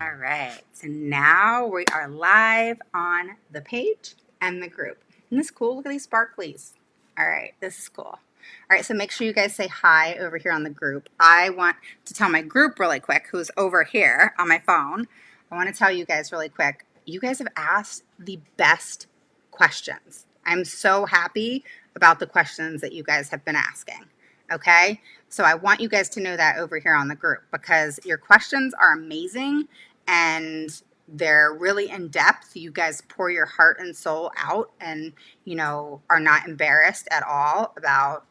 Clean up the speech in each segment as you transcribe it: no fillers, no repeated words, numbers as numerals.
All right, so now we are live on the page and the group. Isn't this cool? Look at these sparklies. All right, this is cool. All right, so make sure you guys say hi over here on the group. I want to tell my group really quick, who's over here on my phone. I want to tell you guys really quick, you guys have asked the best questions. I'm so happy about the questions that you guys have been asking. Okay, so I want you guys to know that over here on the group because your questions are amazing and they're really in depth. You guys pour your heart and soul out and, are not embarrassed at all about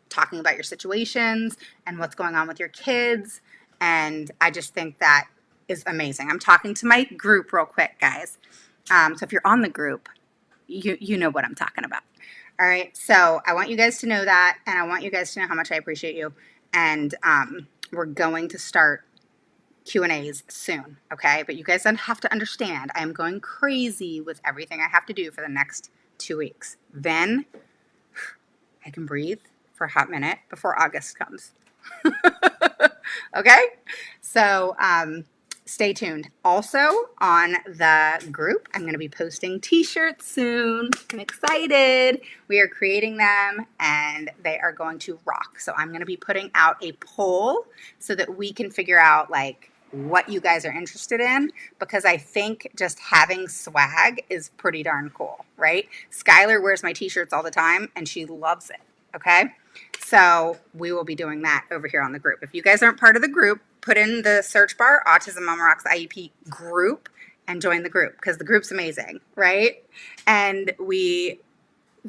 talking about your situations and what's going on with your kids. And I just think that is amazing. I'm talking to my group real quick, guys. So if you're on the group, you know what I'm talking about. All right, so I want you guys to know that, and I want you guys to know how much I appreciate you. And we're going to start Q&As soon, okay? But you guys have to understand, I am going crazy with everything I have to do for the next 2 weeks. Then I can breathe for a hot minute before August comes. Okay? So stay tuned. Also on the group, I'm going to be posting t-shirts soon. I'm excited. We are creating them and they are going to rock. So I'm going to be putting out a poll so that we can figure out what you guys are interested in, because I think just having swag is pretty darn cool, right? Skylar wears my t-shirts all the time and she loves it. Okay? So we will be doing that over here on the group. If you guys aren't part of the group, put in the search bar, Autism Mama Rocks IEP group, and join the group because the group's amazing, right? And they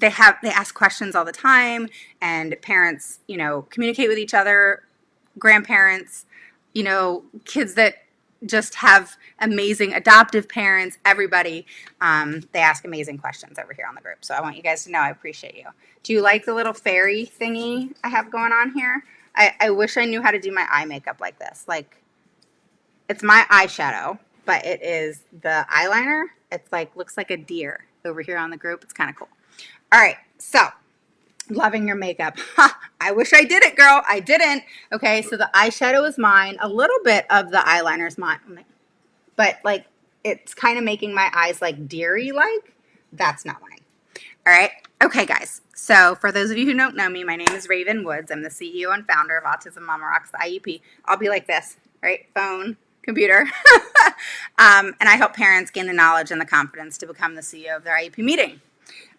ask questions all the time, and parents, communicate with each other, grandparents, kids that just have amazing adoptive parents, everybody, they ask amazing questions over here on the group. So I want you guys to know I appreciate you. Do you like the little fairy thingy I have going on here? I wish I knew how to do my eye makeup like this. It's my eyeshadow, but it is the eyeliner. It's looks like a deer over here on the group. It's kind of cool. All right, so loving your makeup. I wish I did it, girl. I didn't. Okay, so the eyeshadow is mine. A little bit of the eyeliner is mine. But it's kind of making my eyes deery-like. That's not mine. All right. Okay, guys. So for those of you who don't know me, my name is Raven Woods. I'm the CEO and founder of Autism Mama Rocks, the IEP. I'll be like this, right? Phone, computer. And I help parents gain the knowledge and the confidence to become the CEO of their IEP meeting.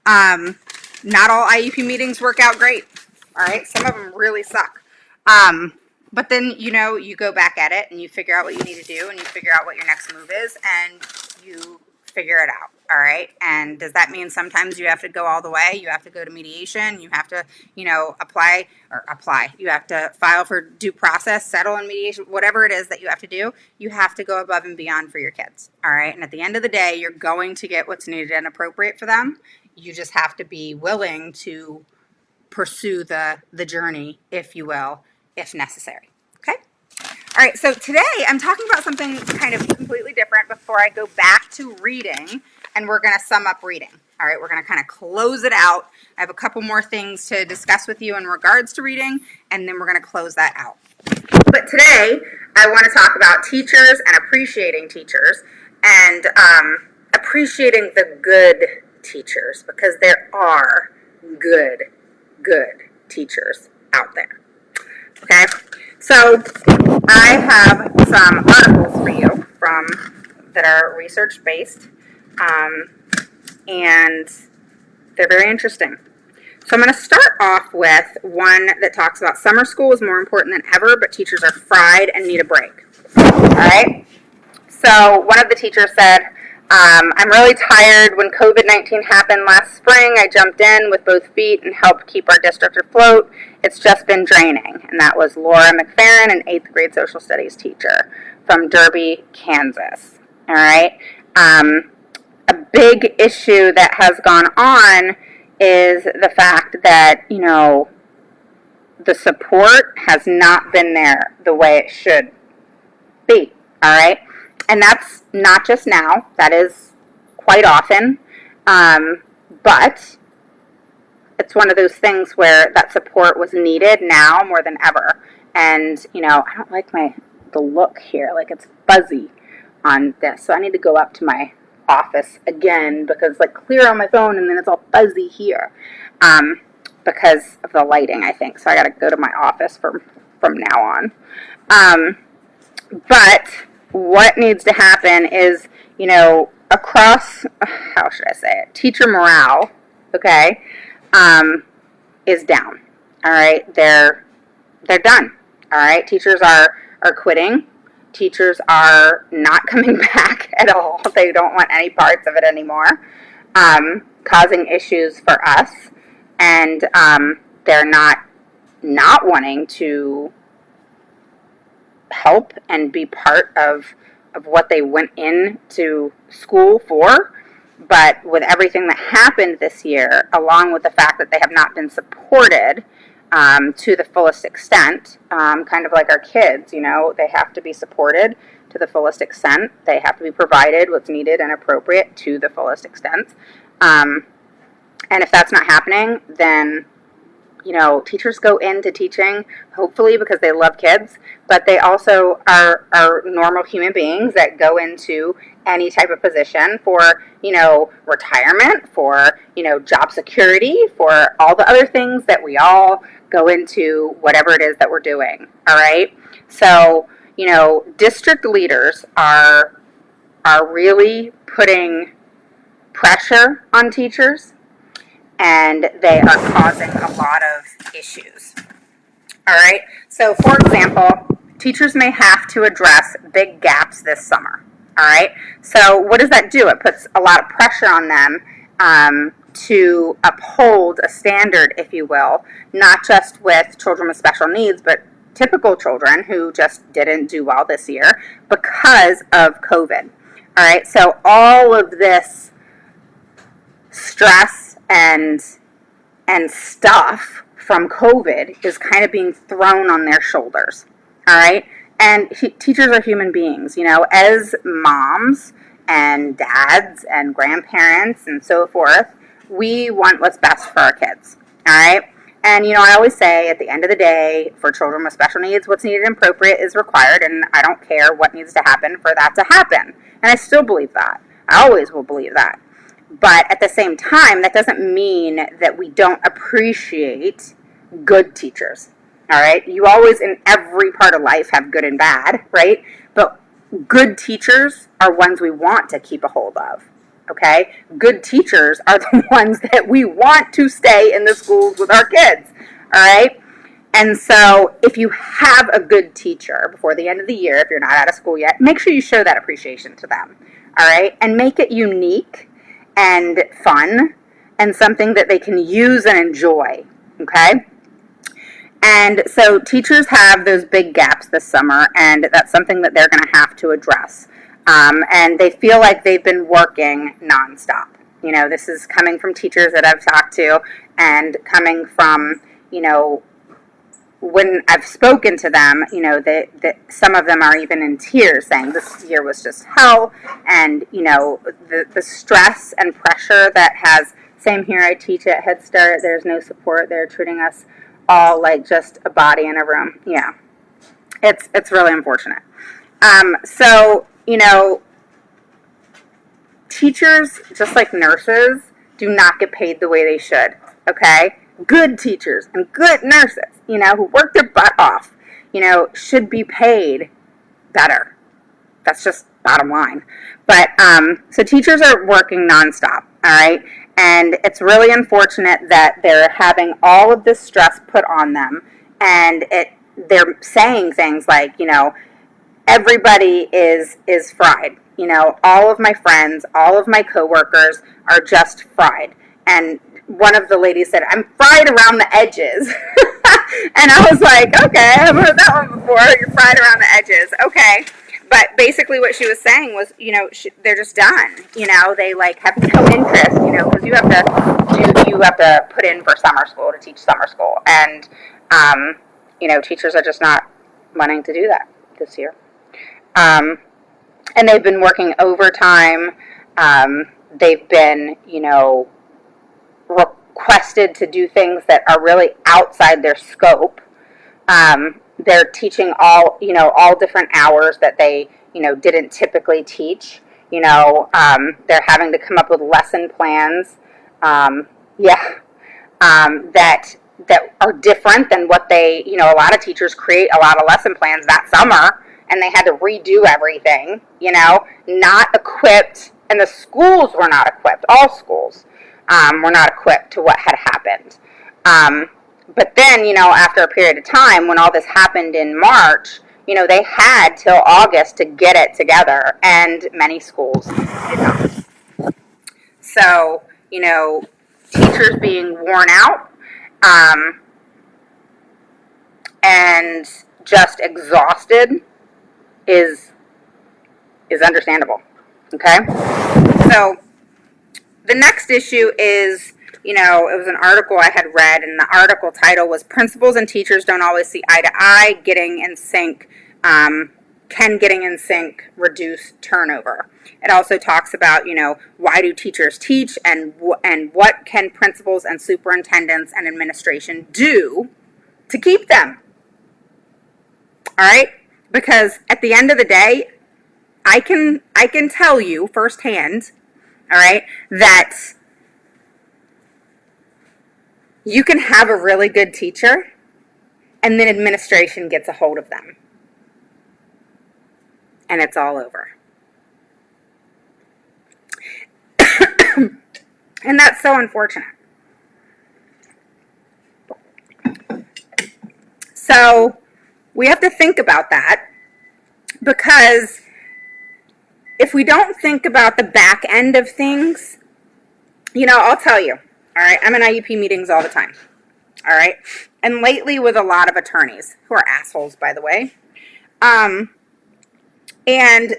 Not all IEP meetings work out great. All right. Some of them really suck. But then, you go back at it and you figure out what you need to do and you figure out what your next move is and you figure it out. All right. And does that mean sometimes you have to go all the way? You have to go to mediation. You have to, apply. You have to file for due process, settle in mediation, whatever it is that you have to do. You have to go above and beyond for your kids. All right. And at the end of the day, you're going to get what's needed and appropriate for them. You just have to be willing to pursue the journey, if you will, if necessary. Okay? All right, so today I'm talking about something kind of completely different before I go back to reading, and we're going to sum up reading. All right, we're going to kind of close it out. I have a couple more things to discuss with you in regards to reading, and then we're going to close that out. But today I want to talk about teachers and appreciating teachers and appreciating the good teachers, because there are good teachers out there. Okay, so I have some articles for you that are research based, and they're very interesting. So I'm going to start off with one that talks about summer school is more important than ever, but teachers are fried and need a break. All right. So one of the teachers said, I'm really tired. When COVID-19 happened last spring, I jumped in with both feet and helped keep our district afloat. It's just been draining. And that was Laura McFerrin, an 8th grade social studies teacher from Derby, Kansas. All right. A big issue that has gone on is the fact that, the support has not been there the way it should be. All right. And that's not just now. That is quite often. But it's one of those things where that support was needed now more than ever. And, I don't like the look here. It's fuzzy. on this. So I need to go up to my office again because it's like clear on my phone and then it's all fuzzy here because of the lighting, I think. So I got to go to my office from now on. But what needs to happen is, across, how should I say it, teacher morale, okay, is down. All right, they're done. All right, teachers are quitting. Teachers are not coming back at all. They don't want any parts of it anymore, causing issues for us, and they're not wanting to help and be part of what they went into school for. But with everything that happened this year, along with the fact that they have not been supported to the fullest extent, kind of like our kids, they have to be supported to the fullest extent. They have to be provided what's needed and appropriate to the fullest extent. And if that's not happening, then teachers go into teaching, hopefully because they love kids, but they also are normal human beings that go into any type of position for, retirement, for, job security, for all the other things that we all go into, whatever it is that we're doing. All right. So, district leaders are really putting pressure on teachers, and they are causing a lot of issues. All right. So, for example, teachers may have to address big gaps this summer. All right. So, what does that do? It puts a lot of pressure on them to uphold a standard, if you will, not just with children with special needs, but typical children who just didn't do well this year because of COVID. All right. So, all of this stress and stuff from COVID is kind of being thrown on their shoulders. All right. And teachers are human beings, as moms and dads and grandparents and so forth, we want what's best for our kids. All right. And, I always say at the end of the day, for children with special needs, what's needed and appropriate is required. And I don't care what needs to happen for that to happen. And I still believe that. I always will believe that. But at the same time, that doesn't mean that we don't appreciate good teachers. All right. You always, in every part of life, have good and bad, right? But good teachers are ones we want to keep a hold of. Okay. Good teachers are the ones that we want to stay in the schools with our kids. All right. And so if you have a good teacher before the end of the year, if you're not out of school yet, make sure you show that appreciation to them. All right. And make it unique and fun and something that they can use and enjoy. Okay. And so teachers have those big gaps this summer, and that's something that they're going to have to address. And they feel like they've been working nonstop. This is coming from teachers that I've talked to, and coming from, when I've spoken to them, that some of them are even in tears saying this year was just hell. And, the stress and pressure that has, same here, I teach at Head Start, there's no support, they're treating us all like just a body in a room. Yeah, it's really unfortunate. So, teachers, just like nurses, do not get paid the way they should, okay? Good teachers and good nurses, who work their butt off, should be paid better. That's just bottom line. But, so teachers are working nonstop, all right? And it's really unfortunate that they're having all of this stress put on them, and they're saying things like, everybody is fried. All of my friends, all of my coworkers are just fried. And one of the ladies said, I'm fried around the edges. And I was like, okay, I've heard that one before. You're fried around the edges. Okay. But basically what she was saying was, they're just done. They have no interest, because you have to put in for summer school to teach summer school. And, teachers are just not wanting to do that this year. And they've been working overtime. They've been, requested to do things that are really outside their scope. They're teaching all different hours that they, didn't typically teach. They're having to come up with lesson plans. Yeah, that are different than what they, a lot of teachers create a lot of lesson plans that summer, and they had to redo everything, not equipped, and the schools were not equipped. All schools were not equipped to what had happened. But then, after a period of time, when all this happened in March, they had till August to get it together, and many schools did not. So, teachers being worn out, and just exhausted is understandable. Okay, so the next issue is, it was an article I had read, and the article title was "Principals and Teachers Don't Always See Eye to Eye. Getting in Sync Can Getting in Sync Reduce Turnover?" It also talks about, why do teachers teach, and what can principals and superintendents and administration do to keep them. All right, because at the end of the day, I can tell you firsthand, all right, that you can have a really good teacher, and then administration gets a hold of them, and it's all over. And that's so unfortunate. So we have to think about that, because if we don't think about the back end of things, I'll tell you, all right, I'm in IEP meetings all the time, all right, and lately with a lot of attorneys, who are assholes, by the way, and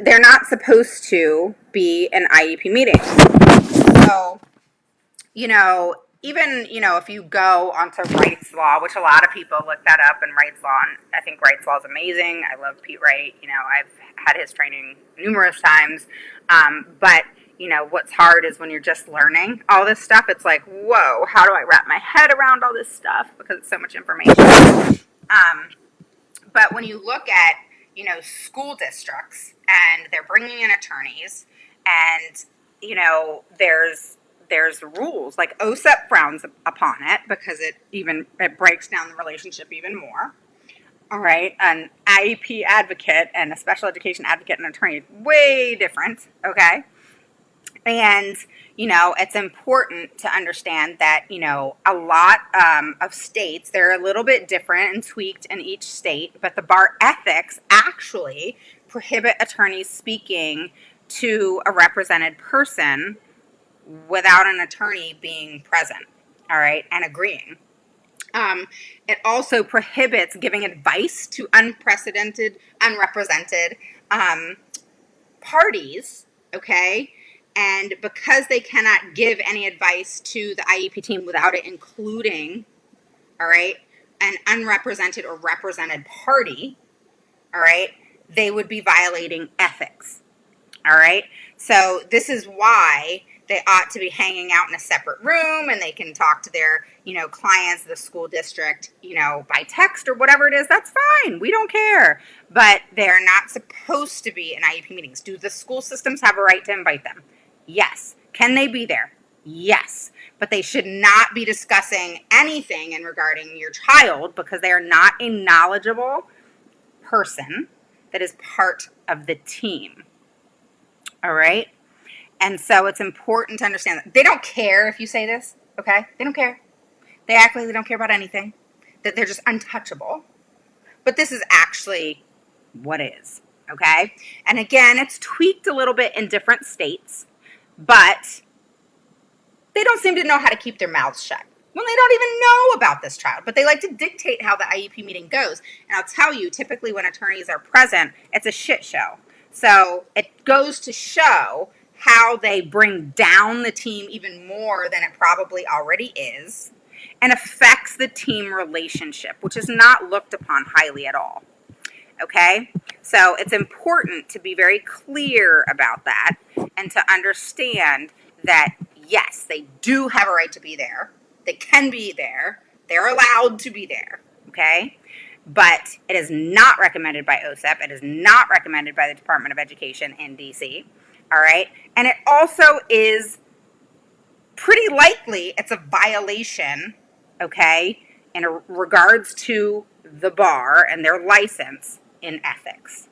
they're not supposed to be in IEP meetings. So, even, if you go onto Wright's Law, which a lot of people look that up, and Wright's Law, and I think Wright's Law is amazing. I love Pete Wright. I've had his training numerous times. But, what's hard is when you're just learning all this stuff, it's like, whoa, how do I wrap my head around all this stuff? Because it's so much information. But when you look at, school districts, and they're bringing in attorneys, and, there's rules, like OSEP frowns upon it, because it breaks down the relationship even more. All right, an IEP advocate and a special education advocate and attorney, way different. Okay, and it's important to understand that a lot of states, they're a little bit different and tweaked in each state, but the bar ethics actually prohibit attorneys speaking to a represented person without an attorney being present, all right, and agreeing. It also prohibits giving advice to unrepresented parties, okay? And because they cannot give any advice to the IEP team without it including, all right, an unrepresented or represented party, all right, they would be violating ethics, all right? So this is why they ought to be hanging out in a separate room, and they can talk to their, clients, the school district, by text or whatever it is. That's fine. We don't care. But they're not supposed to be in IEP meetings. Do the school systems have a right to invite them? Yes. Can they be there? Yes. But they should not be discussing anything in regarding your child, because they are not a knowledgeable person that is part of the team. All right? And so it's important to understand that they don't care if you say this, okay? They don't care. They act like they don't care about anything, that they're just untouchable. But this is actually what is, okay? And again, it's tweaked a little bit in different states, but they don't seem to know how to keep their mouths shut. Well, they don't even know about this child, but they like to dictate how the IEP meeting goes. And I'll tell you, typically when attorneys are present, it's a shit show. So it goes to show how they bring down the team even more than it probably already is, and affects the team relationship, which is not looked upon highly at all. Okay? So it's important to be very clear about that, and to understand that, yes, they do have a right to be there. They can be there. They're allowed to be there. Okay? but it is not recommended by OSEP. It is not recommended by the Department of Education in DC. All right. And it also is pretty likely it's a violation, okay, in regards to the bar and their license in ethics.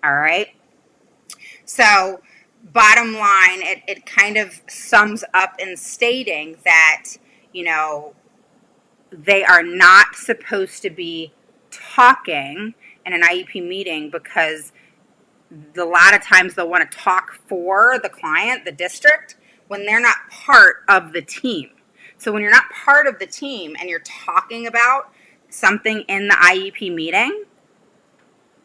All right. So, bottom line, it kind of sums up in stating that, you know, they are not supposed to be talking in an IEP meeting because a lot of times they'll want to talk for the client, the district, when they're not part of the team. So when you're not part of the team and you're talking about something in the IEP meeting,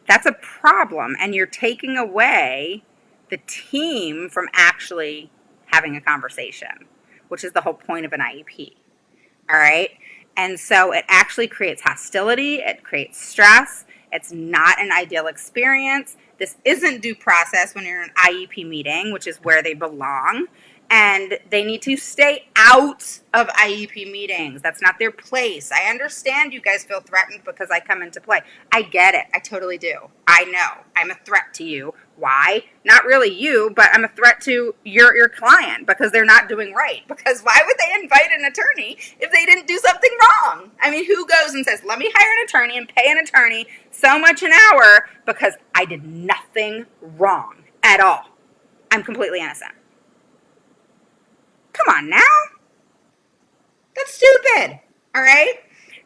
that's a problem, and you're taking away the team from actually having a conversation, which is the whole point of an IEP. All right. And so it actually creates hostility. It creates stress. It's not an ideal experience. This isn't due process when you're in an IEP meeting, which is where they belong. And they need to stay out of IEP meetings. That's not their place. I understand you guys feel threatened because I come into play. I get it. I totally do. I know. I'm a threat to you. Why? Not really you, but I'm a threat to your client because they're not doing right. Because why would they invite an attorney if they didn't do something wrong? I mean, who goes and says, let me hire an attorney and pay an attorney so much an hour because I did nothing wrong at all? I'm completely innocent. Come on now. That's stupid. All right.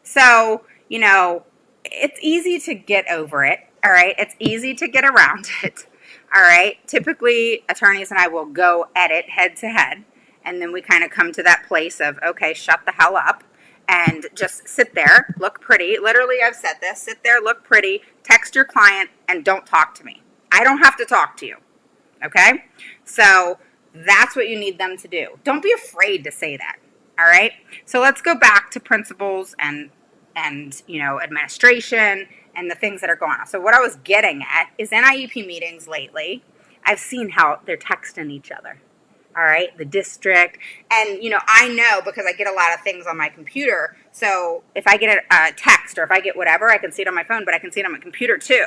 So, you know, it's easy to get over it. All right. It's easy to get around it. All right. Typically, attorneys and I will go at it head to head. And then we kind of come to that place of, okay, shut the hell up and just sit there, look pretty. Literally, I've said this, sit there, look pretty, text your client, and don't talk to me. I don't have to talk to you. Okay. So that's what you need them to do. Don't be afraid to say that. All right. So let's go back to principals and you know, administration and the things that are going on. So what I was getting at is in IEP meetings lately, I've seen how they're texting each other. All right, the district. And, you know, I know because I get a lot of things on my computer. So if I get a text or if I get whatever, I can see it on my phone, but I can see it on my computer too.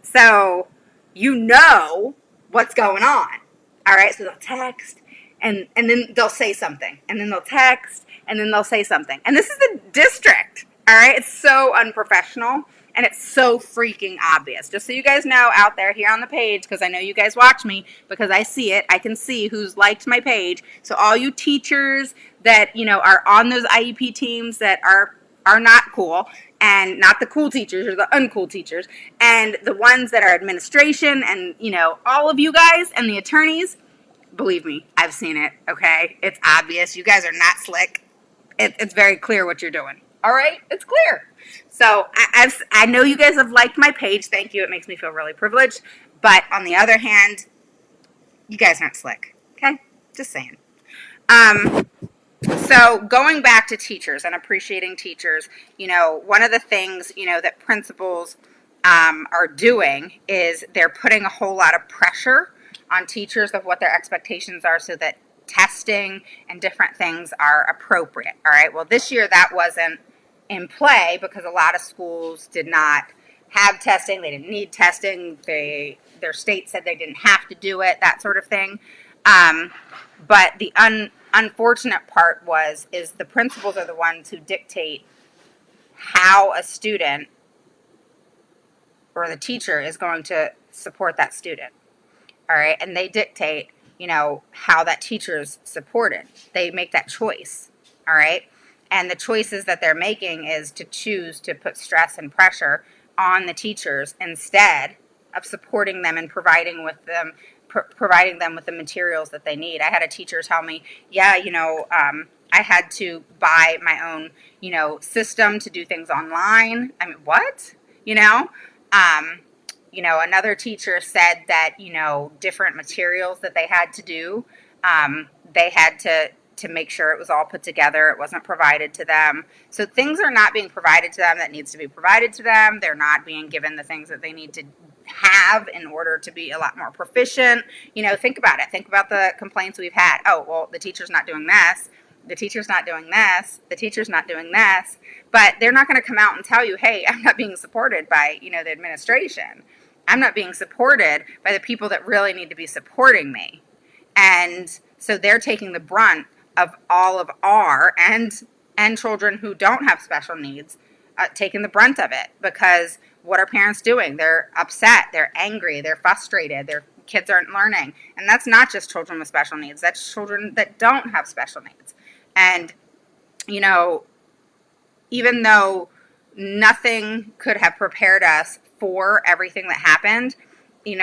So you know what's going on. All right, so they'll text and then they'll say something. And then they'll text and then they'll say something. And this is the district. All right, it's so unprofessional. And it's so freaking obvious. Just so you guys know out there here on the page, because I know you guys watch me, because I see it. I can see who's liked my page. So all you teachers that, you know, are on those IEP teams that are not cool, and not the cool teachers or the uncool teachers, and the ones that are administration and, you know, all of you guys and the attorneys, believe me, I've seen it, okay? It's obvious. You guys are not slick. It's very clear what you're doing. All right? It's clear. So I know you guys have liked my page. Thank you. It makes me feel really privileged. But on the other hand, you guys aren't slick. Okay? Just saying. So going back to teachers and appreciating teachers, you know, one of the things, you know, that principals are doing is they're putting a whole lot of pressure on teachers of what their expectations are so that testing and different things are appropriate. All right. Well, this year that wasn't in play because a lot of schools did not have testing. They didn't need testing. Their state said they didn't have to do it, that sort of thing. But the unfortunate part is the principals are the ones who dictate how a student or the teacher is going to support that student. All right. And they dictate, you know, how that teacher is supported. They make that choice. All right. And the choices that they're making is to choose to put stress and pressure on the teachers instead of supporting them and providing them with the materials that they need. I had a teacher tell me, yeah, you know, I had to buy my own, you know, system to do things online. I mean, what? You know, another teacher said that, you know, different materials that they had to do, they had to make sure it was all put together. It wasn't provided to them. So things are not being provided to them that needs to be provided to them. They're not being given the things that they need to have in order to be a lot more proficient. You know, think about it. Think about the complaints we've had. Oh, well, the teacher's not doing this. the teacher's not doing this, the teacher's not doing this, but they're not going to come out and tell you, hey, I'm not being supported by, the administration. I'm not being supported by the people that really need to be supporting me. And so they're taking the brunt of all of our and children who don't have special needs, taking the brunt of it, because what are parents doing? They're upset, they're angry, they're frustrated, their kids aren't learning. And that's not just children with special needs, that's children that don't have special needs. And, even though nothing could have prepared us for everything that happened,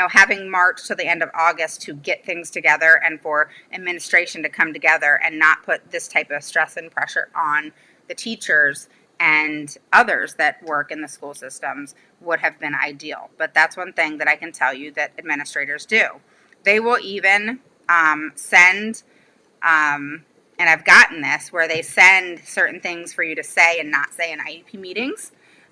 having March to the end of August to get things together and for administration to come together and not put this type of stress and pressure on the teachers and others that work in the school systems would have been ideal. But that's one thing that I can tell you that administrators do. They will even send, and I've gotten this, where they send certain things for you to say and not say in IEP meetings.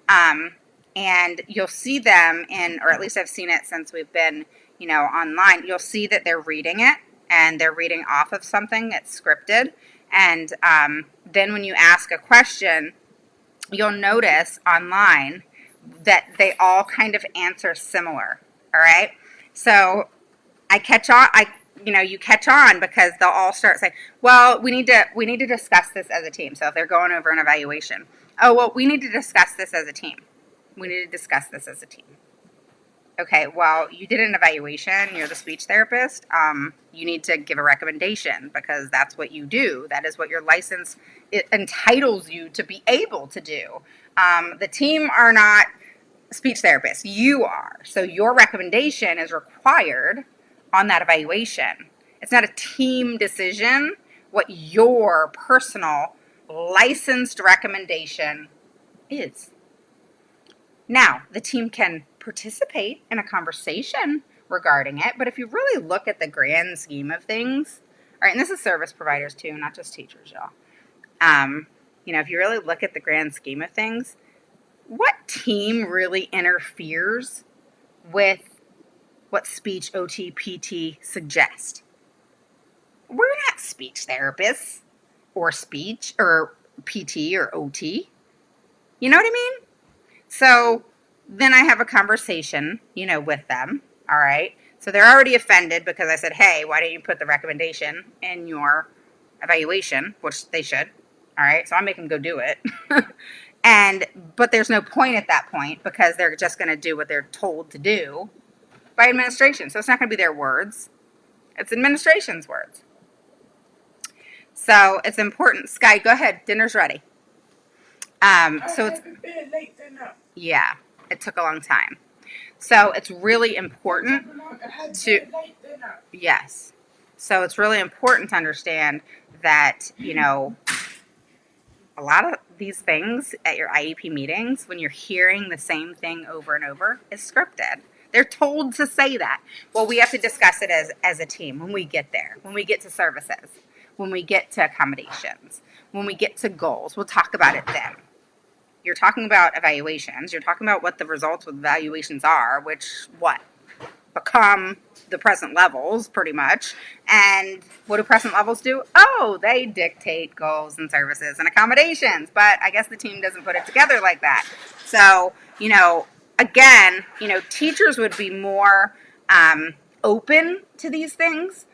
And you'll see them or at least I've seen it since we've been, online. You'll see that they're reading it and they're reading off of something that's scripted. And then when you ask a question, you'll notice online that they all kind of answer similar. All right. So I catch on. You catch on because they'll all start saying, well, we need to discuss this as a team. So if they're going over an evaluation, oh, well, we need to discuss this as a team. We need to discuss this as a team. Okay, well, you did an evaluation. You're the speech therapist. You need to give a recommendation because that's what you do. That is what your license entitles you to be able to do. The team are not speech therapists. You are. So your recommendation is required on that evaluation. It's not a team decision. What your personal licensed recommendation is. Now, the team can participate in a conversation regarding it, but if you really look at the grand scheme of things, all right, and this is service providers too, not just teachers, y'all. If you really look at the grand scheme of things, what team really interferes with what speech OT, PT suggest? We're not speech therapists or speech or PT or OT. You know what I mean? So then I have a conversation, with them. All right. So they're already offended because I said, hey, why don't you put the recommendation in your evaluation, which they should. All right. So I make them go do it. But there's no point at that point because they're just going to do what they're told to do by administration. So it's not going to be their words. It's administration's words. So it's important. Sky, go ahead. Dinner's ready. Yeah, it took a long time. So it's really important yes. So it's really important to understand that, a lot of these things at your IEP meetings, when you're hearing the same thing over and over, is scripted. They're told to say that. Well, we have to discuss it as a team when we get there, when we get to services, when we get to accommodations, when we get to goals. We'll talk about it then. You're talking about evaluations. You're talking about what the results with evaluations are, which become the present levels pretty much. And what do present levels do? Oh, they dictate goals and services and accommodations. But I guess the team doesn't put it together like that. So, again, teachers would be more open to these things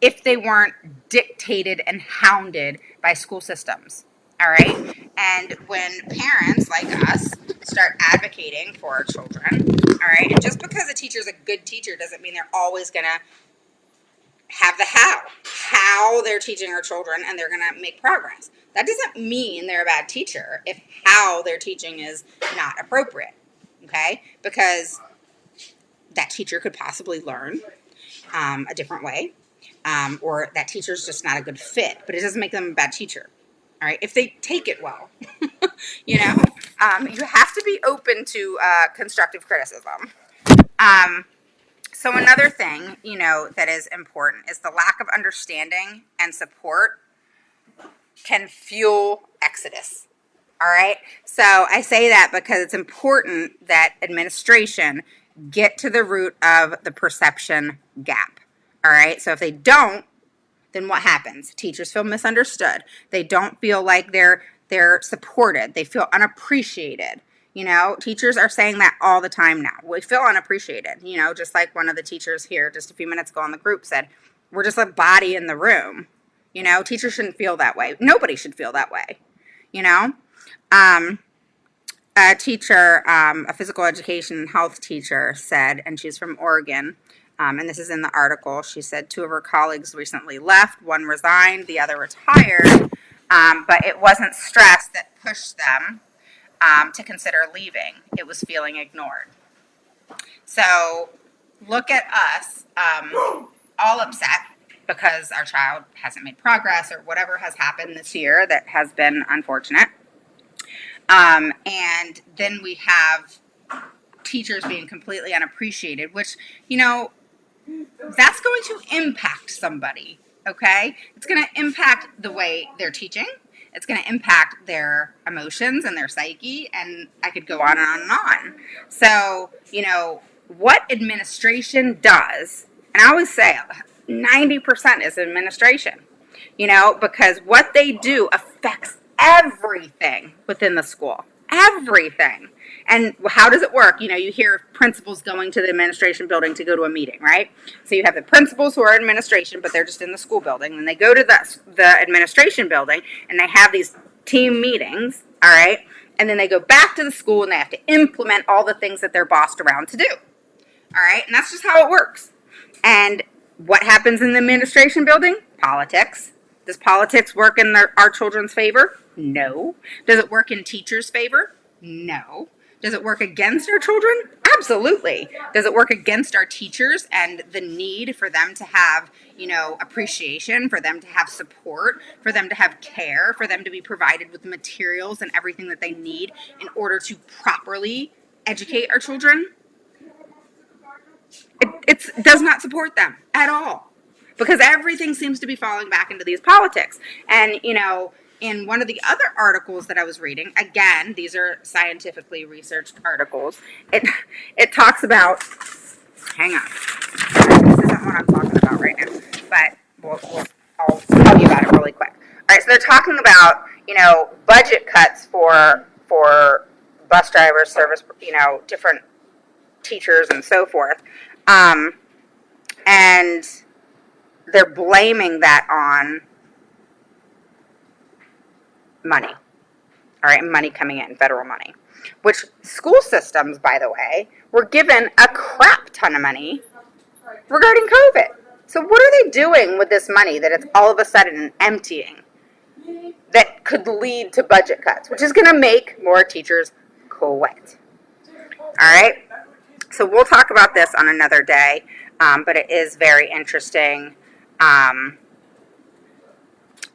if they weren't dictated and hounded by school systems. All right. And when parents like us start advocating for our children, all right, and just because a teacher is a good teacher doesn't mean they're always going to have the how they're teaching our children and they're going to make progress. That doesn't mean they're a bad teacher if how they're teaching is not appropriate. Okay. Because that teacher could possibly learn a different way, or that teacher's just not a good fit, but it doesn't make them a bad teacher. All right, if they take it well, you have to be open to constructive criticism. So another thing, that is important is the lack of understanding and support can fuel exodus. All right, so I say that because it's important that administration get to the root of the perception gap. All right, so if they don't, then what happens? Teachers feel misunderstood. They don't feel like they're supported. They feel unappreciated. You know, teachers are saying that all the time now. We feel unappreciated, you know, just like one of the teachers here just a few minutes ago on the group said, we're just a body in the room. You know, teachers shouldn't feel that way. Nobody should feel that way, you know. A teacher, a physical education and health teacher said, and she's from Oregon, and this is in the article, she said 2 of her colleagues recently left, 1 resigned, the other retired, but it wasn't stress that pushed them to consider leaving. It was feeling ignored. So look at us all upset because our child hasn't made progress or whatever has happened this year that has been unfortunate. And then we have teachers being completely unappreciated, which, you know, that's going to impact somebody, okay? It's going to impact the way they're teaching. It's going to impact their emotions and their psyche, and I could go on and on and on. So, you know, what administration does, and I always say 90% is administration, you know, because what they do affects everything within the school. Everything. And how does it work? You know, you hear principals going to the administration building to go to a meeting, right? So you have the principals who are administration, but they're just in the school building. And they go to the administration building and they have these team meetings, all right? And then they go back to the school and they have to implement all the things that they're bossed around to do, all right? And that's just how it works. And what happens in the administration building? Politics. Does politics work in our children's favor? No. Does it work in teachers' favor? No. Does it work against our children? Absolutely. Does it work against our teachers and the need for them to have, you know, appreciation, for them to have support, for them to have care, for them to be provided with materials and everything that they need in order to properly educate our children? It does not support them at all. Because everything seems to be falling back into these politics. And, you know, in one of the other articles that I was reading, again, these are scientifically researched articles, it talks about, hang on, this isn't what I'm talking about right now, but I'll tell you about it really quick. All right, so they're talking about, you know, budget cuts for bus drivers, service, you know, different teachers and so forth. And they're blaming that on money, all right, money coming in, federal money, which school systems, by the way, were given a crap ton of money regarding COVID. So what are they doing with this money that it's all of a sudden emptying that could lead to budget cuts, which is going to make more teachers quit, all right? So we'll talk about this on another day, but it is very interesting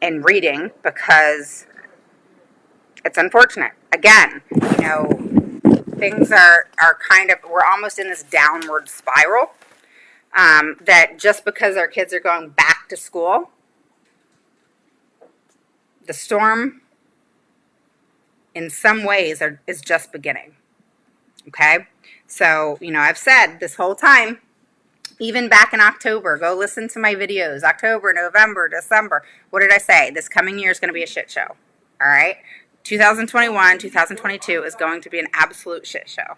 in reading because it's unfortunate. Again, you know, things are kind of, we're almost in this downward spiral that just because our kids are going back to school, the storm in some ways is just beginning. Okay? So, you know, I've said this whole time, even back in October, go listen to my videos, October, November, December. What did I say? This coming year is going to be a shit show. All right? 2021, 2022 is going to be an absolute shit show.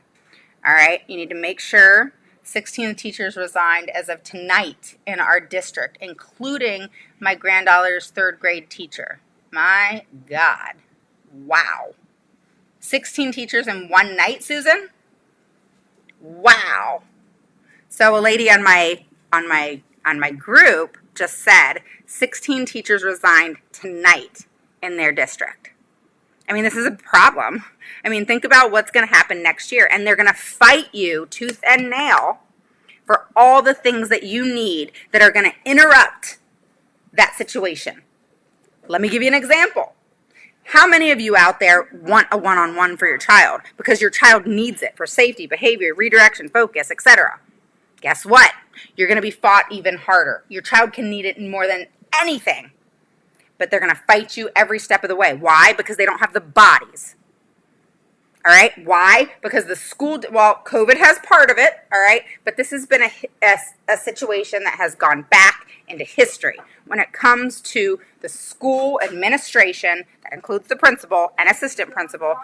All right? You need to make sure 16 teachers resigned as of tonight in our district, including my granddaughter's 3rd grade teacher. My God. Wow. 16 teachers in one night, Susan? Wow. So a lady on my group just said 16 teachers resigned tonight in their district. I mean, this is a problem. I mean, think about what's going to happen next year, and they're going to fight you tooth and nail for all the things that you need that are going to interrupt that situation. Let me give you an example. How many of you out there want a one-on-one for your child because your child needs it for safety, behavior, redirection, focus, etc.? Guess what? You're going to be fought even harder. Your child can need it more than anything, but they're going to fight you every step of the way. Why? Because they don't have the bodies. All right. Why? Because the school, well, COVID has part of it. All right. But this has been a situation that has gone back into history when it comes to the school administration, that includes the principal and assistant principal,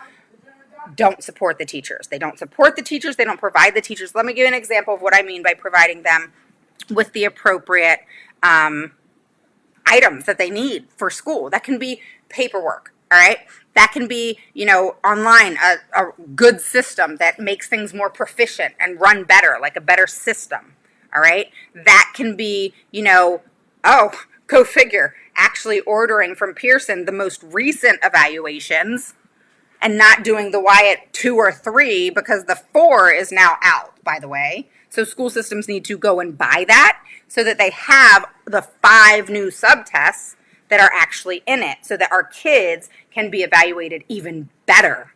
don't support the teachers. They don't support the teachers. They don't provide the teachers. Let me give you an example of what I mean by providing them with the appropriate items that they need for school. That can be paperwork, all right? That can be, online, a good system that makes things more proficient and run better, like a better system, all right? That can be, oh, go figure, actually ordering from Pearson the most recent evaluations and not doing the Wyatt 2 or 3 because the 4 is now out, by the way. So school systems need to go and buy that so that they have the 5 new subtests that are actually in it so that our kids can be evaluated even better.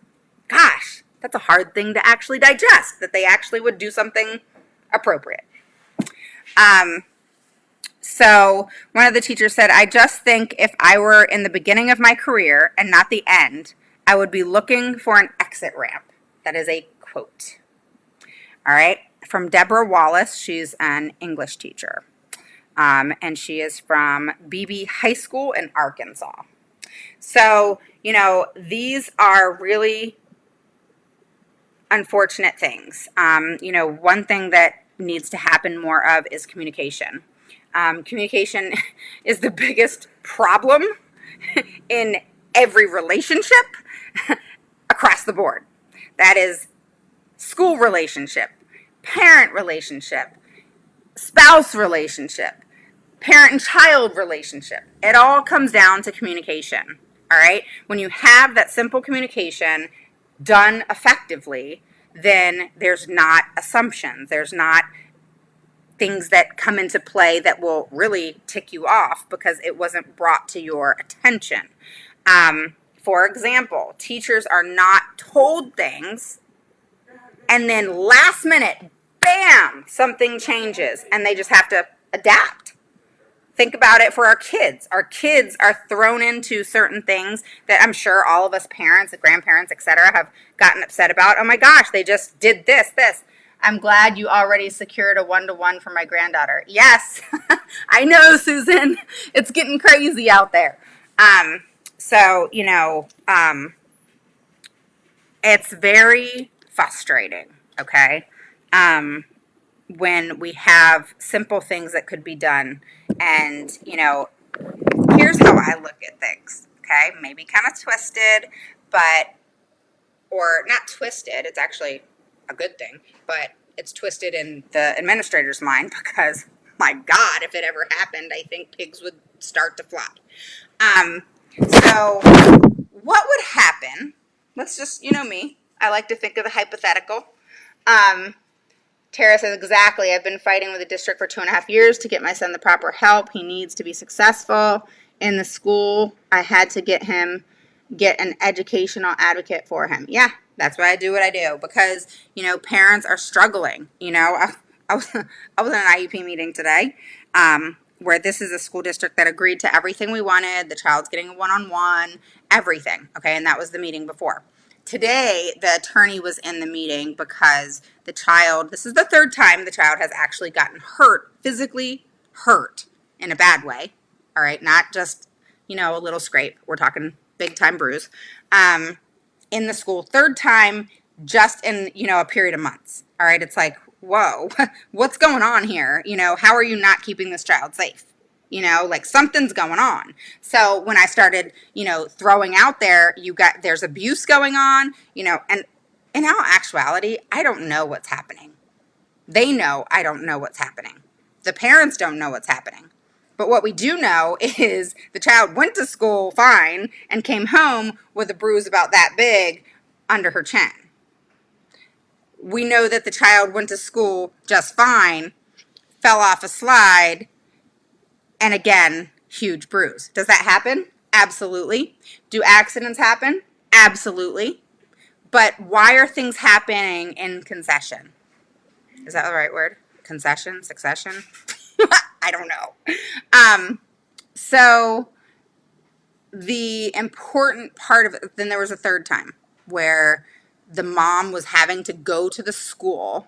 Gosh, that's a hard thing to actually digest, that they actually would do something appropriate. So one of the teachers said, I just think if I were in the beginning of my career and not the end, I would be looking for an exit ramp. That is a quote. All right. From Deborah Wallace. She's an English teacher. And she is from Beebe High School in Arkansas. So, these are really unfortunate things. One thing that needs to happen more of is communication. Communication is the biggest problem in every relationship across the board. That is school relationship, parent relationship, spouse relationship, parent and child relationship. It all comes down to communication, all right? When you have that simple communication done effectively, then there's not assumptions. There's not things that come into play that will really tick you off because it wasn't brought to your attention. For example, teachers are not told things and then last minute, bam, something changes and they just have to adapt. Think about it for our kids. Our kids are thrown into certain things that I'm sure all of us parents, grandparents, etc., have gotten upset about. Oh my gosh, they just did this. I'm glad you already secured a 1-to-1 for my granddaughter. Yes, I know, Susan. It's getting crazy out there. So, it's very frustrating, okay, when we have simple things that could be done. And, here's how I look at things, okay? Maybe kind of twisted, or not twisted, it's actually a good thing, but it's twisted in the administrator's mind because, my God, if it ever happened, I think pigs would start to fly. So what would happen? Let's just, me. I like to think of the hypothetical. Tara says, exactly. I've been fighting with the district for 2.5 years to get my son the proper help he needs to be successful in the school. I had to get an educational advocate for him. Yeah, that's why I do what I do because, parents are struggling. I was in an IEP meeting today where this is a school district that agreed to everything we wanted. The child's getting a one-on-one, everything. Okay, and that was the meeting before. Today, the attorney was in the meeting because the child, this is the 3rd time the child has actually gotten hurt, physically hurt in a bad way. All right, not just, a little scrape. We're talking big time bruise. In the school, 3rd time just in, a period of months. All right, it's like, whoa, what's going on here? How are you not keeping this child safe? Like something's going on. So when I started, throwing out there, there's abuse going on, and in all actuality, I don't know what's happening. They know I don't know what's happening. The parents don't know what's happening. But what we do know is the child went to school fine and came home with a bruise about that big under her chin. We know that the child went to school just fine, fell off a slide, and again, huge bruise. Does that happen? Absolutely. Do accidents happen? Absolutely. But why are things happening in concession? Is that the right word? Concession? Succession? I don't know. So the important part of it, then there was a 3rd time where the mom was having to go to the school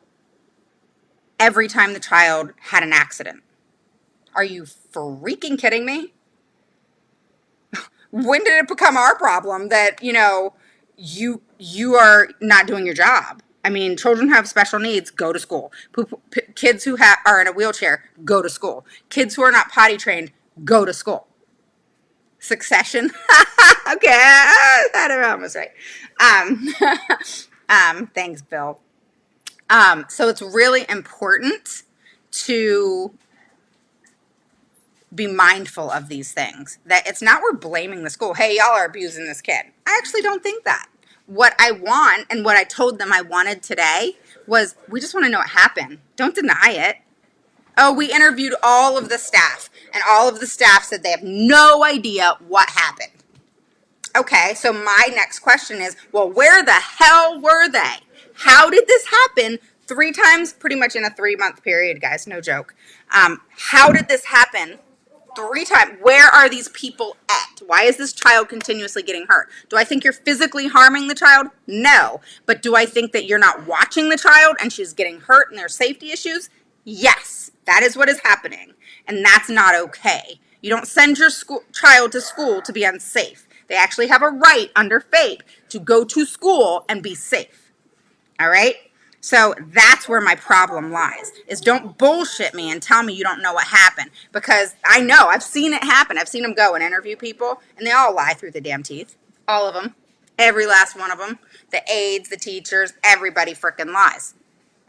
every time the child had an accident. Are you freaking kidding me? When did it become our problem that, you are not doing your job? I mean, children who have special needs, go to school. Kids who are in a wheelchair, go to school. Kids who are not potty trained, go to school. Succession. Okay, I had it almost right. Thanks, Bill. So it's really important to be mindful of these things. That it's not we're blaming the school. Hey, y'all are abusing this kid. I actually don't think that. What I want and what I told them I wanted today was we just want to know what happened. Don't deny it. Oh, we interviewed all of the staff, and all of the staff said they have no idea what happened. Okay, so my next question is, well, where the hell were they? How did this happen 3 times, pretty much in a 3-month period, guys? No joke. How did this happen 3 times? Where are these people at? Why is this child continuously getting hurt? Do I think you're physically harming the child? No. But do I think that you're not watching the child and she's getting hurt and there's safety issues? Yes, that is what is happening. And that's not okay. You don't send your child to school to be unsafe. They actually have a right under FAPE to go to school and be safe. All right? So that's where my problem lies, is don't bullshit me and tell me you don't know what happened. Because I know, I've seen it happen. I've seen them go and interview people, and they all lie through the damn teeth. All of them. Every last one of them. The aides, the teachers, everybody frickin' lies.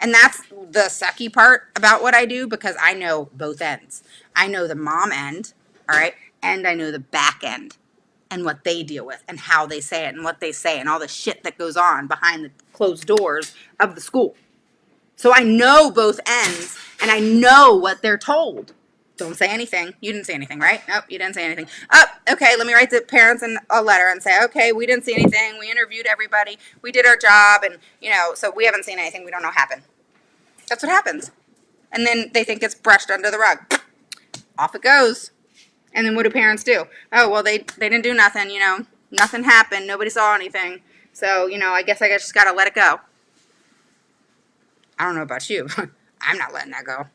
And that's the sucky part about what I do, because I know both ends. I know the mom end, all right, and I know the back end and what they deal with and how they say it and what they say and all the shit that goes on behind the closed doors of the school. So I know both ends and I know what they're told. Don't say anything. You didn't say anything, right? Nope, you didn't say anything. Oh, okay, let me write the parents a letter and say, okay, we didn't see anything. We interviewed everybody. We did our job, and, so we haven't seen anything. We don't know what happened. That's what happens. And then they think it's brushed under the rug. Off it goes. And then what do parents do? Oh, well, they didn't do nothing, Nothing happened. Nobody saw anything. So, I guess I just got to let it go. I don't know about you, but I'm not letting that go.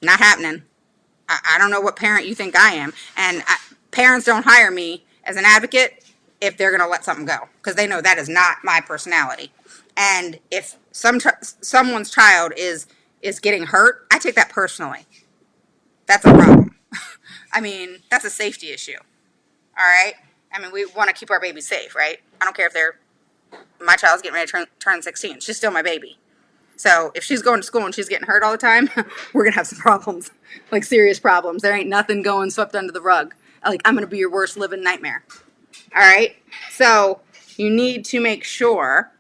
Not happening. I don't know what parent you think I am. And parents don't hire me as an advocate if they're going to let something go, because they know that is not my personality. And if someone's child is getting hurt, I take that personally. That's a problem. I mean, that's a safety issue. All right? I mean, we want to keep our babies safe, right? I don't care if my child's getting ready to turn 16. She's still my baby. So if she's going to school and she's getting hurt all the time, we're going to have some problems, like serious problems. There ain't nothing going swept under the rug. Like, I'm going to be your worst living nightmare. All right? So you need to make sure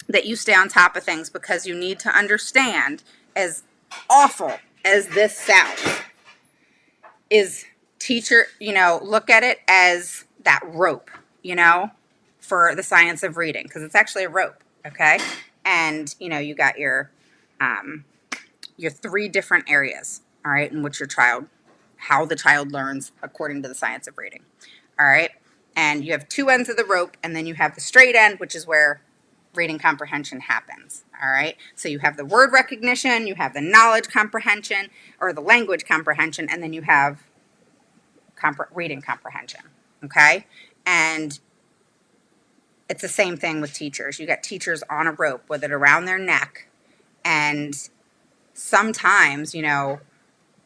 that you stay on top of things, because you need to understand, as awful as this sounds, is teacher, look at it as that rope, for the science of reading, because it's actually a rope, okay? And, you got your 3 different areas, all right, in which how the child learns according to the science of reading, all right? And you have 2 ends of the rope, and then you have the straight end, which is where reading comprehension happens, all right? So you have the word recognition, you have the knowledge comprehension, or the language comprehension, and then you have reading comprehension, okay? And it's the same thing with teachers. You got teachers on a rope with it around their neck, and sometimes,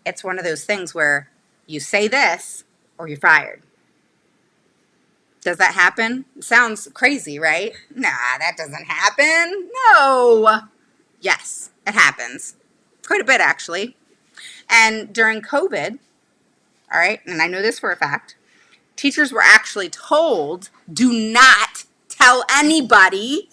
it's one of those things where you say this or you're fired. Does that happen? It sounds crazy, right? Nah, that doesn't happen. No. Yes, it happens. Quite a bit, actually. And during COVID, all right, and I know this for a fact, teachers were actually told, do not tell anybody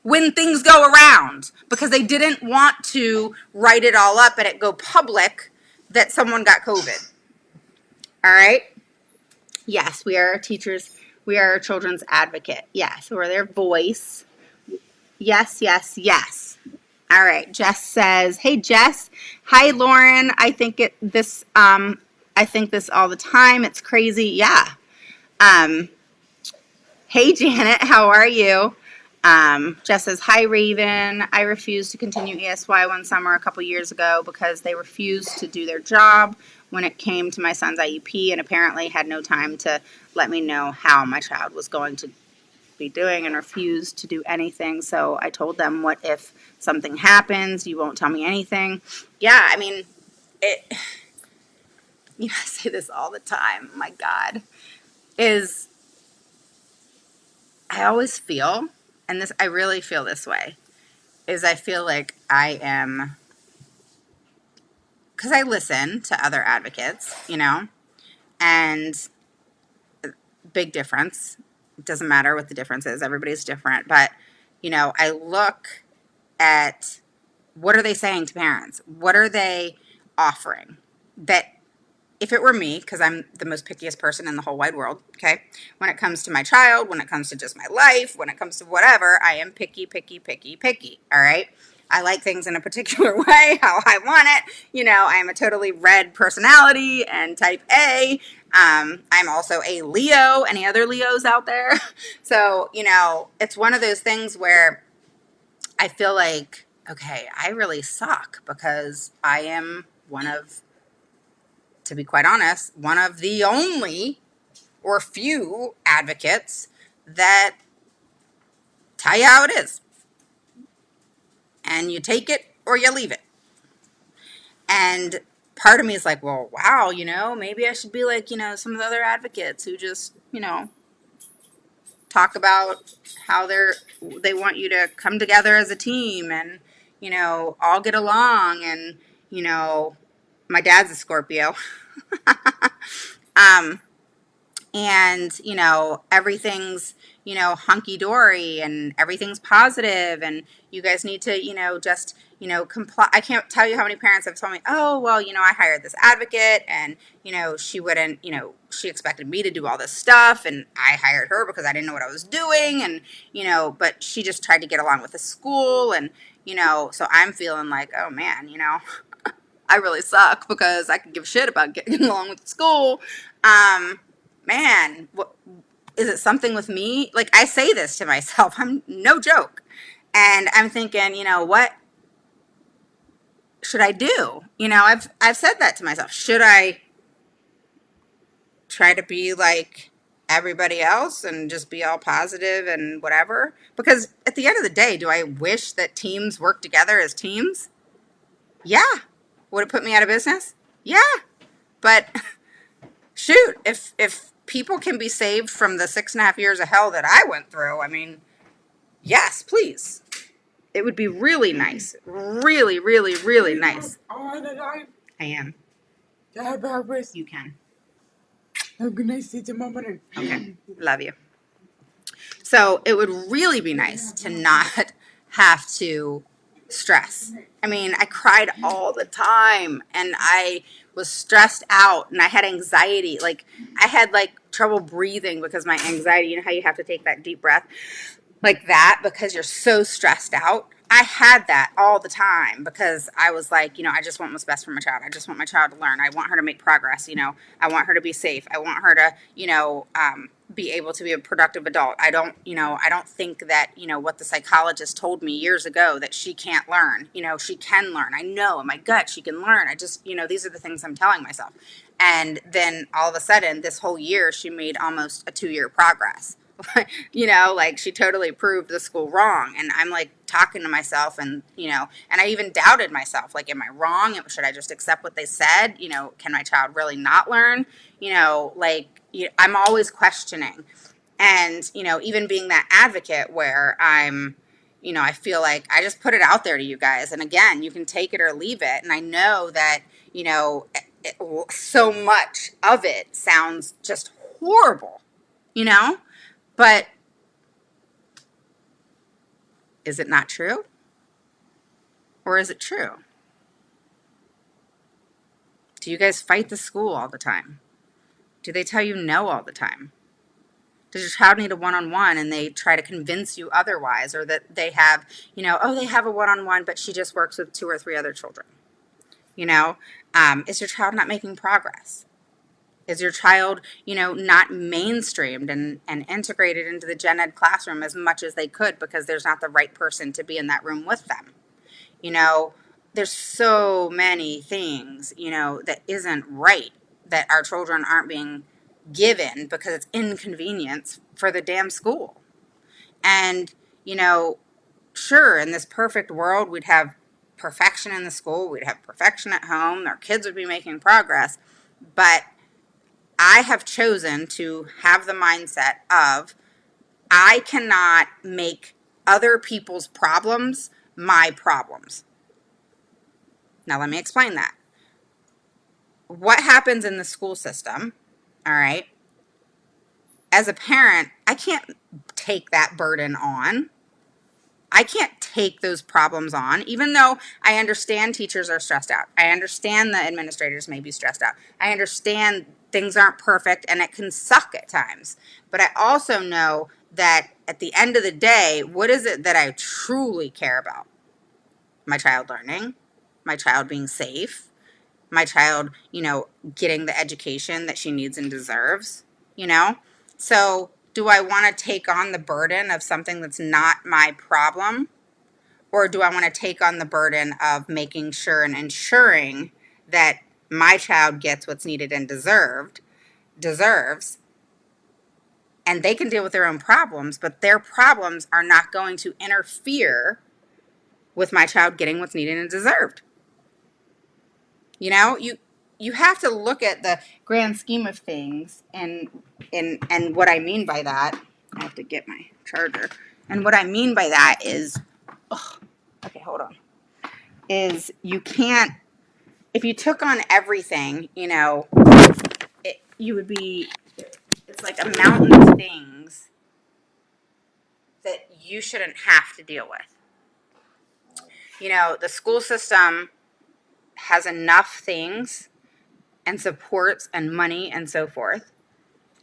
when things go around, because they didn't want to write it all up and it go public that someone got COVID. All right? Yes, we are teachers. We are a children's advocate. Yes, we're their voice. Yes, yes, yes. All right. Jess says, "Hey, Jess. Hi, Lauren. I think this all the time. It's crazy. Yeah. Hey, Janet. How are you? Jess says, hi, Raven. I refused to continue ESY one summer a couple years ago because they refused to do their job when it came to my son's IEP, and apparently had no time to let me know how my child was going to be doing, and refused to do anything. So I told them, what if something happens? You won't tell me anything. Yeah, I mean, it, you know, I say this all the time. My God, is I always feel, and this, I really feel this way, is I feel like I am, because I listen to other advocates, you know, and big difference. It doesn't matter what the difference is. Everybody's different. But, you know, I look at, what are they saying to parents? What are they offering that, if it were me, because I'm the most pickiest person in the whole wide world, okay, when it comes to my child, when it comes to just my life, when it comes to whatever, I am picky, picky, picky, picky, all right? I like things in a particular way, how I want it. You know, I am a totally red personality and type A. I'm also a Leo. Any other Leos out there? So, you know, it's one of those things where I feel like, okay, I really suck because I am one of, to be quite honest, one of the only or few advocates that tell you how it is. And you take it or you leave it. And part of me is like, well, wow, you know, maybe I should be like, you know, some of the other advocates who just, you know, talk about how they want you to come together as a team and, you know, all get along. And, you know, my dad's a Scorpio. um, and, you know, everything's, you know, hunky-dory and everything's positive, and you guys need to, you know, just, you know, comply. I can't tell you how many parents have told me, oh, well, you know, I hired this advocate and, you know, she wouldn't, you know, she expected me to do all this stuff, and I hired her because I didn't know what I was doing, and, you know, but she just tried to get along with the school, and, you know, so I'm feeling like, oh man, you know, I really suck because I could give a shit about getting along with the school. Man, what, is it something with me? Like, I say this to myself. I'm no joke. And I'm thinking, you know, what should I do? You know, I've said that to myself. Should I try to be like everybody else and just be all positive and whatever? Because at the end of the day, do I wish that teams work together as teams? Yeah. Would it put me out of business? Yeah. But shoot, if people can be saved from the 6.5 years of hell that I went through, I mean, yes, please. It would be really nice. Really, really, really nice. I am. You can. I'm gonna see the moment. Okay. Love you. So it would really be nice to not have to stress. I mean, I cried all the time and I was stressed out and I had anxiety. Like, I had like trouble breathing because my anxiety, you know how you have to take that deep breath like that because you're so stressed out. I had that all the time because I was like, you know, I just want what's best for my child. I just want my child to learn. I want her to make progress. You know, I want her to be safe. I want her to, you know, be able to be a productive adult. I don't, you know, I don't think that, you know, what the psychologist told me years ago that she can't learn. You know, she can learn. I know in my gut she can learn. I just, you know, these are the things I'm telling myself. And then all of a sudden, this whole year, she made almost a 2-year progress. You know, like she totally proved the school wrong. And I'm like talking to myself and, you know, and I even doubted myself. Like, am I wrong? Should I just accept what they said? You know, can my child really not learn? You know, like I'm always questioning. And, you know, even being that advocate where I'm, you know, I feel like I just put it out there to you guys. And again, you can take it or leave it. And I know that, you know, so much of it sounds just horrible, you know? But is it not true? Or is it true? Do you guys fight the school all the time? Do they tell you no all the time? Does your child need a one-on-one and they try to convince you otherwise, or that they have, you know, oh, they have a one-on-one, but she just works with 2 or 3 other children? You know, is your child not making progress? Is your child, not mainstreamed and integrated into the gen ed classroom as much as they could because there's not the right person to be in that room with them? You know, there's so many things, that isn't right, that our children aren't being given because it's inconvenience for the damn school. And, sure, in this perfect world, we'd have perfection in the school, we'd have perfection at home, our kids would be making progress. But I have chosen to have the mindset of I cannot make other people's problems my problems. Now, let me explain that. What happens in the school system, all right, as a parent, I can't take that burden on. I can't take those problems on, even though I understand teachers are stressed out. I understand the administrators may be stressed out. I understand things aren't perfect and it can suck at times. But I also know that at the end of the day, what is it that I truly care about? My child learning, my child being safe, my child, getting the education that she needs and deserves, So do I want to take on the burden of something that's not my problem? Or do I want to take on the burden of making sure and ensuring that my child gets what's needed and deserves, and they can deal with their own problems, but their problems are not going to interfere with my child getting what's needed and deserved? You have to look at the grand scheme of things, and what I mean by that, I have to get my charger. And what I mean by that is, okay, hold on. Is you can't, if you took on everything, you would be, it's like a mountain of things that you shouldn't have to deal with. The school system has enough things and supports and money and so forth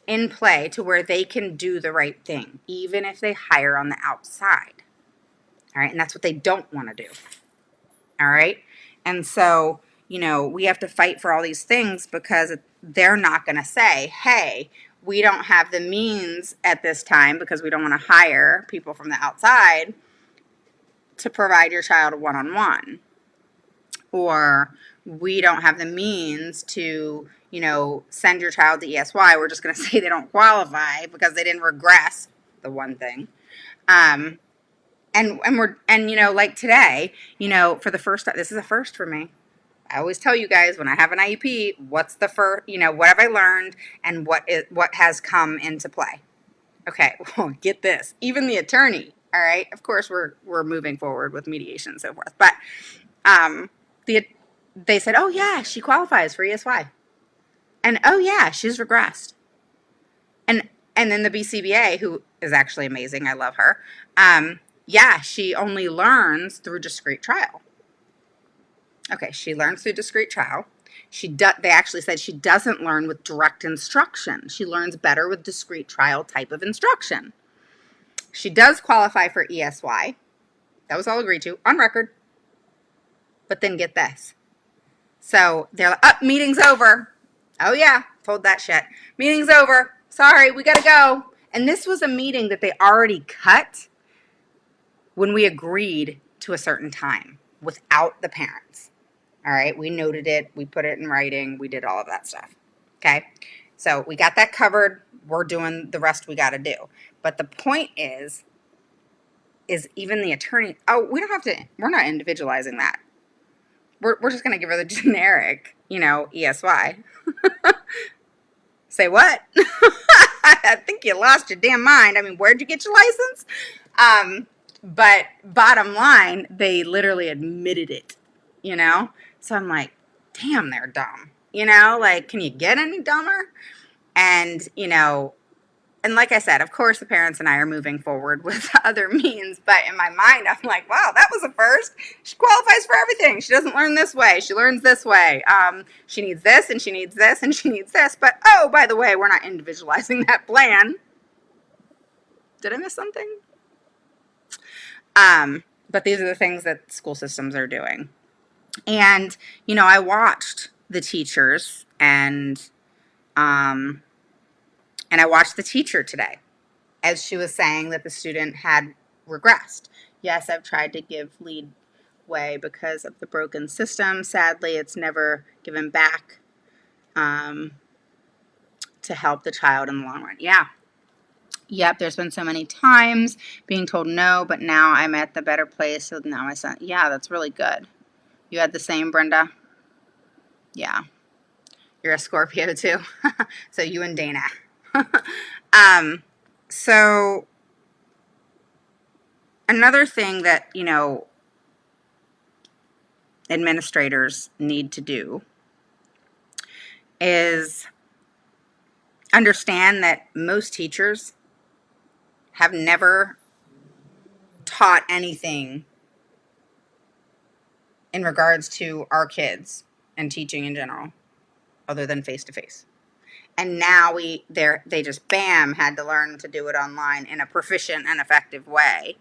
in play to where they can do the right thing, even if they hire on the outside. All right. And that's what they don't want to do. All right. And so, we have to fight for all these things because they're not going to say, hey, we don't have the means at this time because we don't want to hire people from the outside to provide your child a one-on-one. Or we don't have the means to, send your child to ESY. We're just going to say they don't qualify because they didn't regress, the one thing. And like today, for the first time, this is a first for me. I always tell you guys when I have an IEP, what's the first, what have I learned and what has come into play. Okay, well, get this. Even the attorney, all right, of course we're moving forward with mediation and so forth, but they said, oh yeah, she qualifies for ESY. And oh yeah, she's regressed. And then the BCBA, who is actually amazing, I love her, yeah, she only learns through discrete trial. Okay, she learns through discrete trial. They actually said she doesn't learn with direct instruction. She learns better with discrete trial type of instruction. She does qualify for ESY. That was all agreed to on record. But then get this. So they're like, meeting's over. Oh yeah, told that shit. Meeting's over. Sorry, we gotta go. And this was a meeting that they already cut when we agreed to a certain time without the parents. All right, we noted it, we put it in writing, we did all of that stuff. Okay, so we got that covered. We're doing the rest we got to do. But the point is even the attorney, we don't have to, we're not individualizing that. We're just going to give her the generic, ESY. Say what? I think you lost your damn mind. I mean, where'd you get your license? But bottom line, they literally admitted it, So I'm like, damn, they're dumb. Like, can you get any dumber? And, and like I said, of course, the parents and I are moving forward with other means. But in my mind, I'm like, wow, that was a first. She qualifies for everything. She doesn't learn this way. She learns this way. She needs this, and she needs this, and she needs this. But, oh, by the way, we're not individualizing that plan. Did I miss something? But these are the things that school systems are doing. And, I watched the teachers and And I watched the teacher today as she was saying that the student had regressed. Yes, I've tried to give lead way because of the broken system. Sadly, it's never given back to help the child in the long run. Yeah. Yep, there's been so many times being told no, but now I'm at the better place. So now my son, yeah, that's really good. You had the same, Brenda? Yeah. You're a Scorpio too. So you and Dana. So another thing that, administrators need to do is understand that most teachers have never taught anything in regards to our kids and teaching in general other than face to face. And now they just bam had to learn to do it online in a proficient and effective way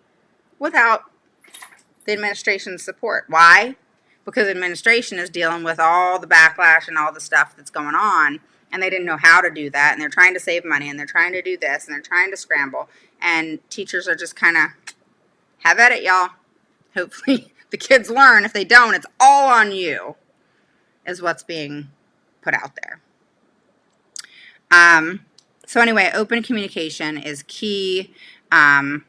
without the administration's support. Why? Because administration is dealing with all the backlash and all the stuff that's going on, and they didn't know how to do that, and they're trying to save money, and they're trying to do this, and they're trying to scramble, and teachers are just kind of, have at it, y'all. Hopefully the kids learn. If they don't, it's all on you, is what's being put out there. So anyway, open communication is key. Par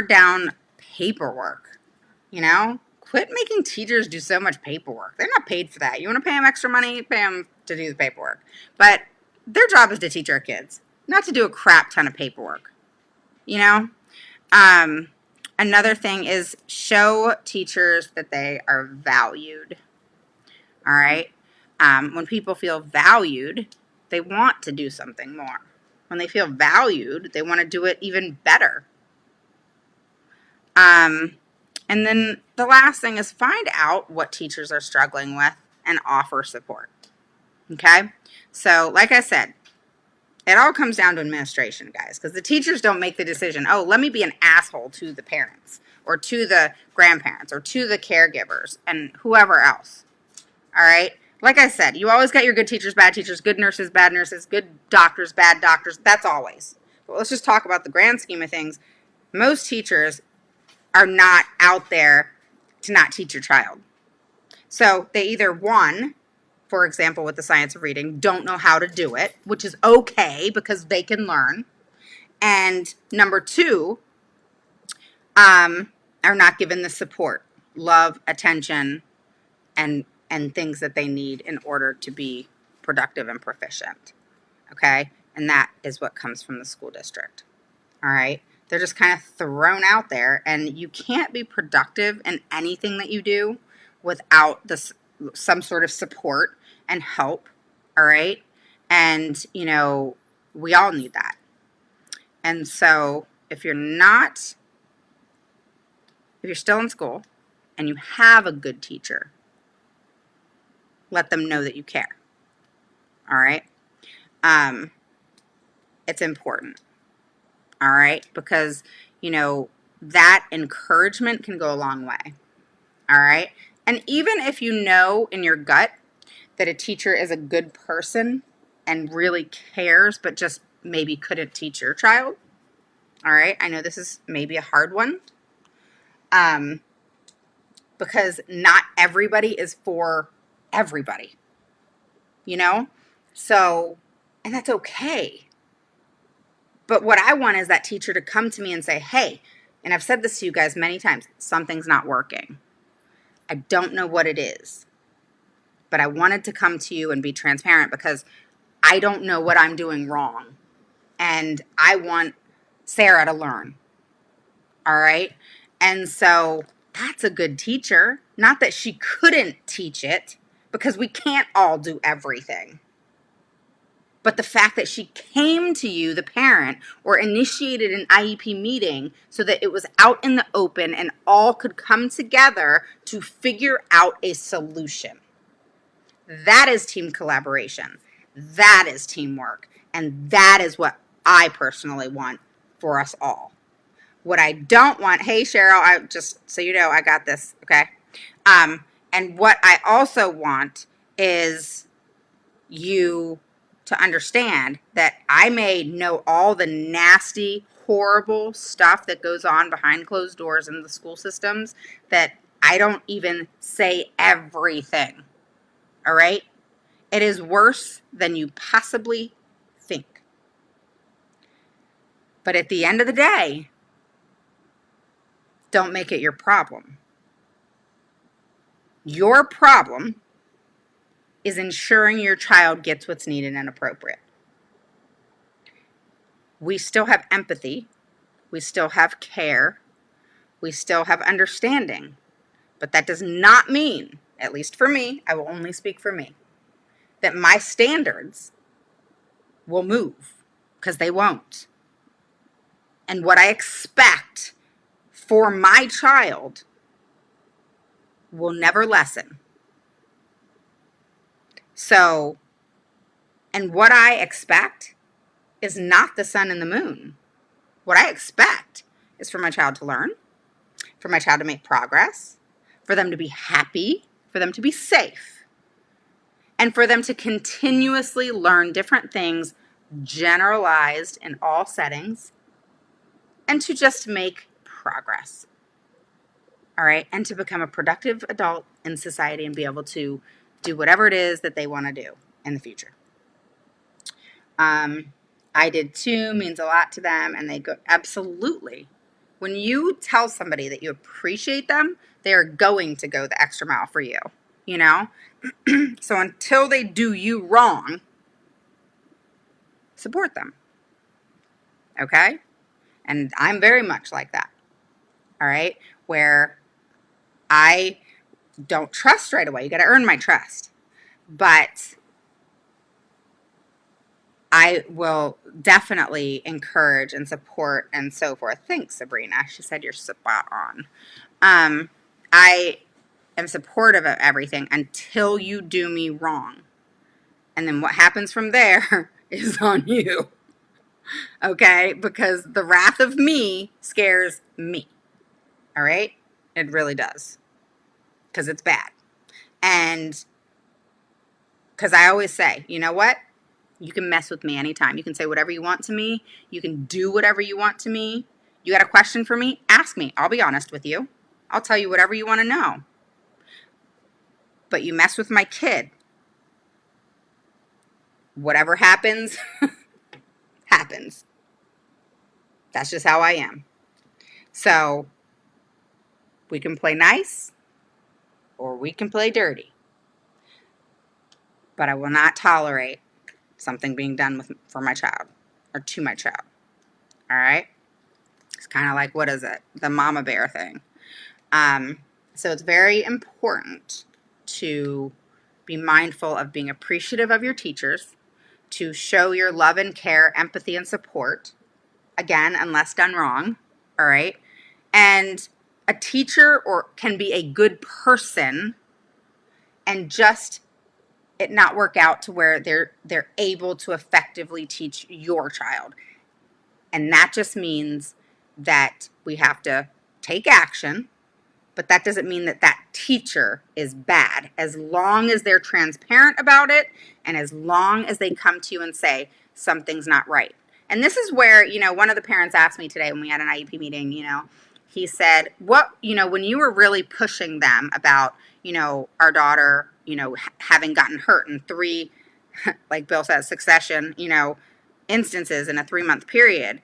down paperwork, quit making teachers do so much paperwork. They're not paid for that. You want to pay them extra money, pay them to do the paperwork. But their job is to teach our kids, not to do a crap ton of paperwork. Another thing is show teachers that they are valued. All right. When people feel valued, they want to do something more. When they feel valued, they want to do it even better. And then the last thing is find out what teachers are struggling with and offer support. Okay? So, like I said, it all comes down to administration, guys, because the teachers don't make the decision, oh, let me be an asshole to the parents or to the grandparents or to the caregivers and whoever else. All right? Like I said, you always got your good teachers, bad teachers, good nurses, bad nurses, good doctors, bad doctors. That's always. But let's just talk about the grand scheme of things. Most teachers are not out there to not teach your child. So they either, one, for example, with the science of reading, don't know how to do it, which is okay because they can learn. And number two, are not given the support, love, attention, and things that they need in order to be productive and proficient. Okay? And that is what comes from the school district. All right? They're just kind of thrown out there, and you can't be productive in anything that you do without some sort of support and help. All right? And, we all need that. And so if you're still in school and you have a good teacher, let them know that you care. All right? It's important. All right? Because, that encouragement can go a long way. All right? And even if you know in your gut that a teacher is a good person and really cares, but just maybe couldn't teach your child. All right? I know this is maybe a hard one. Because not everybody is for everybody. So, and that's okay. But what I want is that teacher to come to me and say, hey, and I've said this to you guys many times, something's not working. I don't know what it is. But I wanted to come to you and be transparent because I don't know what I'm doing wrong. And I want Sarah to learn. All right? And so that's a good teacher. Not that she couldn't teach it, because we can't all do everything. But the fact that she came to you, the parent, or initiated an IEP meeting so that it was out in the open and all could come together to figure out a solution. That is team collaboration. That is teamwork. And that is what I personally want for us all. What I don't want, hey Cheryl, I just so you know, I got this, okay? And what I also want is you to understand that I may know all the nasty, horrible stuff that goes on behind closed doors in the school systems, that I don't even say everything. All right? It is worse than you possibly think. But at the end of the day, don't make it your problem. Your problem is ensuring your child gets what's needed and appropriate. We still have empathy. We still have care. We still have understanding. But that does not mean, at least for me, I will only speak for me, that my standards will move, because they won't. And what I expect for my child will never lessen. So, and what I expect is not the sun and the moon. What I expect is for my child to learn, for my child to make progress, for them to be happy, for them to be safe, and for them to continuously learn different things, generalized in all settings, and to just make progress. All right. And to become a productive adult in society and be able to do whatever it is that they want to do in the future. I did too means a lot to them, and they go, absolutely. When you tell somebody that you appreciate them, they are going to go the extra mile for you, you know? So until they do you wrong, support them. Okay? And I'm very much like that. All right? Where I don't trust right away. You got to earn my trust. But I will definitely encourage and support and so forth. Thanks, Sabrina. She said you're spot on. I am supportive of everything until you do me wrong. And then what happens from there is on you. Okay? Because the wrath of me scares me. All right? It really does. Because it's bad. And because I always say, you know what? You can mess with me anytime. You can say whatever you want to me. You can do whatever you want to me. You got a question for me? Ask me. I'll be honest with you. I'll tell you whatever you want to know. But you mess with my kid, whatever happens, happens. That's just how I am. So we can play nice or we can play dirty. But I will not tolerate something being done for my child or to my child. All right? It's kind of like, what is it? The mama bear thing. So it's very important to be mindful of being appreciative of your teachers, to show your love and care, empathy, and support, again, unless done wrong, all right? And a teacher can be a good person and just it not work out to where they're able to effectively teach your child. And that just means that we have to take action. But that doesn't mean that that teacher is bad, as long as they're transparent about it and as long as they come to you and say something's not right. And this is where, one of the parents asked me today when we had an IEP meeting, he said, when you were really pushing them about, our daughter, having gotten hurt in 3, like Bill says, succession, instances in a 3-month period,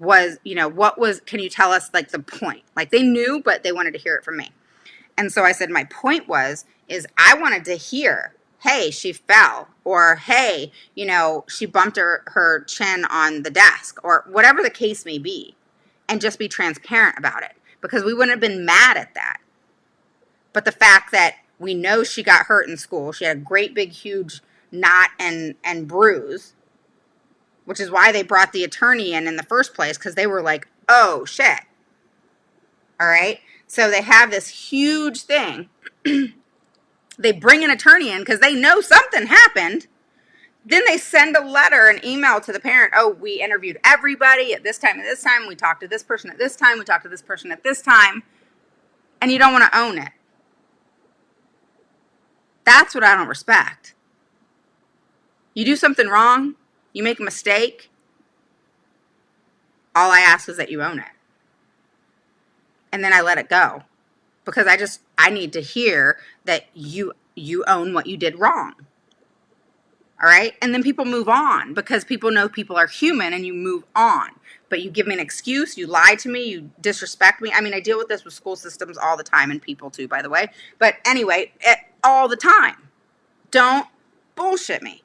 can you tell us like the point? Like they knew, but they wanted to hear it from me. And so I said, my point is I wanted to hear, hey, she fell, or hey, she bumped her chin on the desk, or whatever the case may be, and just be transparent about it, because we wouldn't have been mad at that. But the fact that we know she got hurt in school, she had a great big huge knot and bruise, which is why they brought the attorney in the first place, because they were like, oh, shit. All right? So they have this huge thing. They bring an attorney in because they know something happened. Then they send a letter, an email to the parent. Oh, we interviewed everybody at this time and this time. We talked to this person at this time. We talked to this person at this time. And you don't want to own it. That's what I don't respect. You do something wrong, you make a mistake, all I ask is that you own it. And then I let it go because I need to hear that you own what you did wrong. All right? And then people move on because people know people are human and you move on. But you give me an excuse, you lie to me, you disrespect me. I mean, I deal with this with school systems all the time and people too, by the way. But anyway, all the time. Don't bullshit me.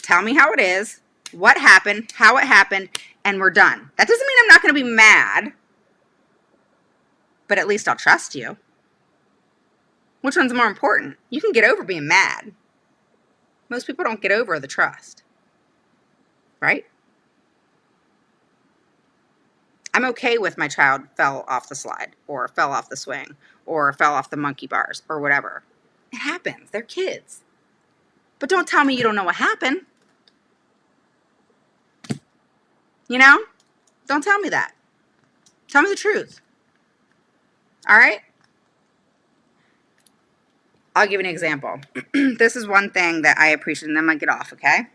Tell me how it is, what happened, how it happened, and we're done. That doesn't mean I'm not going to be mad, but at least I'll trust you. Which one's more important? You can get over being mad. Most people don't get over the trust, right? I'm okay with my child fell off the slide or fell off the swing or fell off the monkey bars or whatever. It happens. They're kids. But don't tell me you don't know what happened. You know? Don't tell me that. Tell me the truth. All right? I'll give you an example. This is one thing that I appreciate, and then I'm going to get off, okay?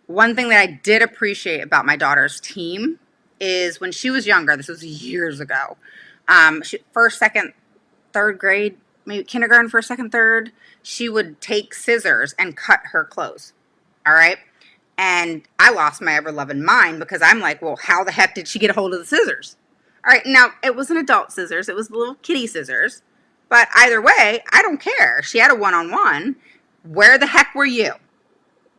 One thing that I did appreciate about my daughter's team is when she was younger, this was years ago, first, second, third grade, maybe kindergarten, first, second, third, she would take scissors and cut her clothes. All right? And I lost my ever-loving mind because I'm like, well, how the heck did she get a hold of the scissors? All right, now, it wasn't adult scissors. It was little kitty scissors. But either way, I don't care. She had a one-on-one. Where the heck were you?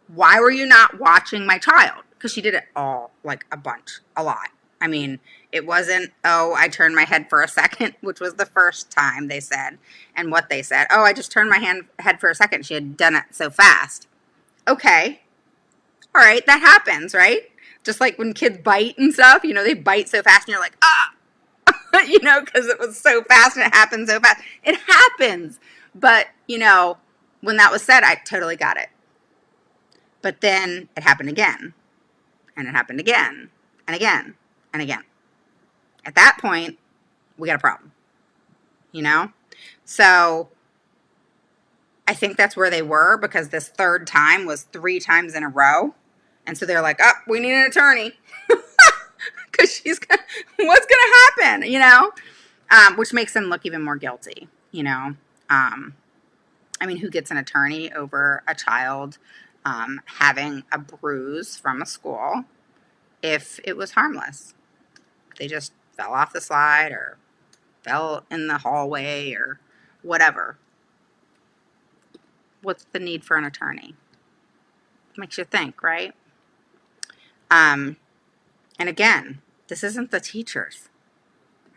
Why were you not watching my child? Because she did it all, like a bunch, a lot. I mean, it wasn't, oh, I turned my head for a second, which was the first time they said. And what they said, oh, I just turned my head for a second. She had done it so fast. Okay. All right, that happens, right? Just like when kids bite and stuff, they bite so fast and you're like, ah, because it was so fast and it happened so fast. It happens. But, when that was said, I totally got it. But then it happened again, and it happened again, and again, and again. At that point, we got a problem, So I think that's where they were because this third time was 3 times in a row. And so they're like, oh, we need an attorney because what's going to happen, which makes them look even more guilty, I mean, who gets an attorney over a child having a bruise from a school if it was harmless? They just fell off the slide or fell in the hallway or whatever. What's the need for an attorney? Makes you think, right? And again, this isn't the teachers.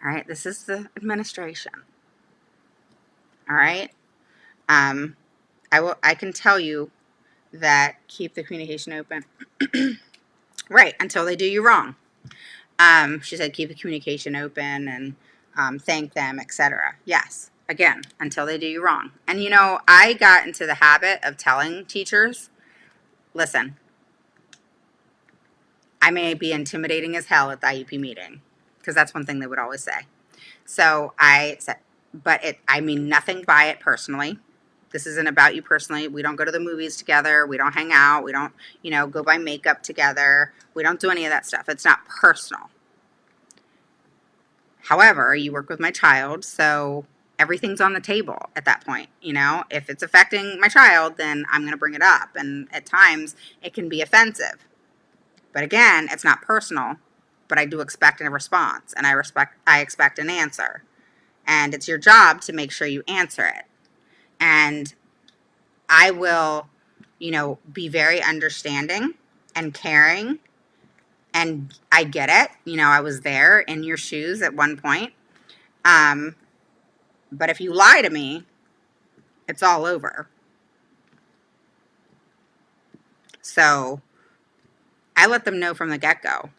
All right, this is the administration. All right. I can tell you that keep the communication open. Right, until they do you wrong. She said keep the communication open and thank them, etc. Yes, again, until they do you wrong. And I got into the habit of telling teachers, listen, I may be intimidating as hell at the IEP meeting, because that's one thing they would always say. So I said, but I mean nothing by it personally. This isn't about you personally. We don't go to the movies together. We don't hang out. We don't, go buy makeup together. We don't do any of that stuff. It's not personal. However, you work with my child, so everything's on the table at that point. If it's affecting my child, then I'm going to bring it up. And at times, it can be offensive. But again, it's not personal, but I do expect a response, and I expect an answer. And it's your job to make sure you answer it. And I will, be very understanding and caring. And I get it. I was there in your shoes at one point. But if you lie to me, it's all over. So I let them know from the get-go.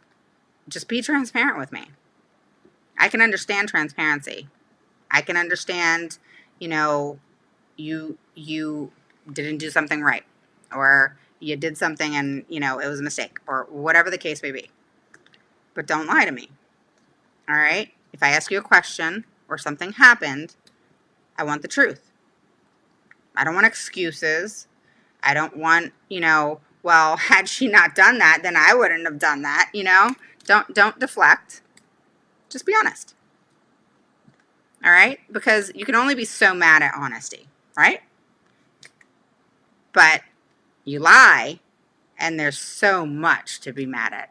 Just be transparent with me. I can understand transparency. I can understand, you didn't do something right, or you did something and, it was a mistake, or whatever the case may be. But don't lie to me. All right? If I ask you a question or something happened, I want the truth. I don't want excuses. I don't want, well, had she not done that, then I wouldn't have done that, Don't deflect. Just be honest. All right? Because you can only be so mad at honesty, right? But you lie, and there's so much to be mad at.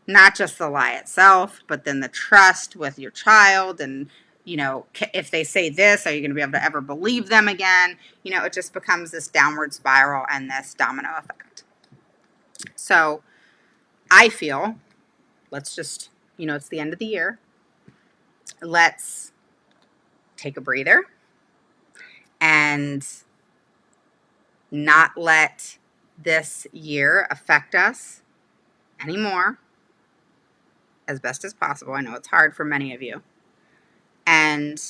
Not just the lie itself, but then the trust with your child, and if they say this, are you going to be able to ever believe them again? It just becomes this downward spiral and this domino effect. So I feel, let's just, it's the end of the year. Let's take a breather and not let this year affect us anymore as best as possible. I know it's hard for many of you. And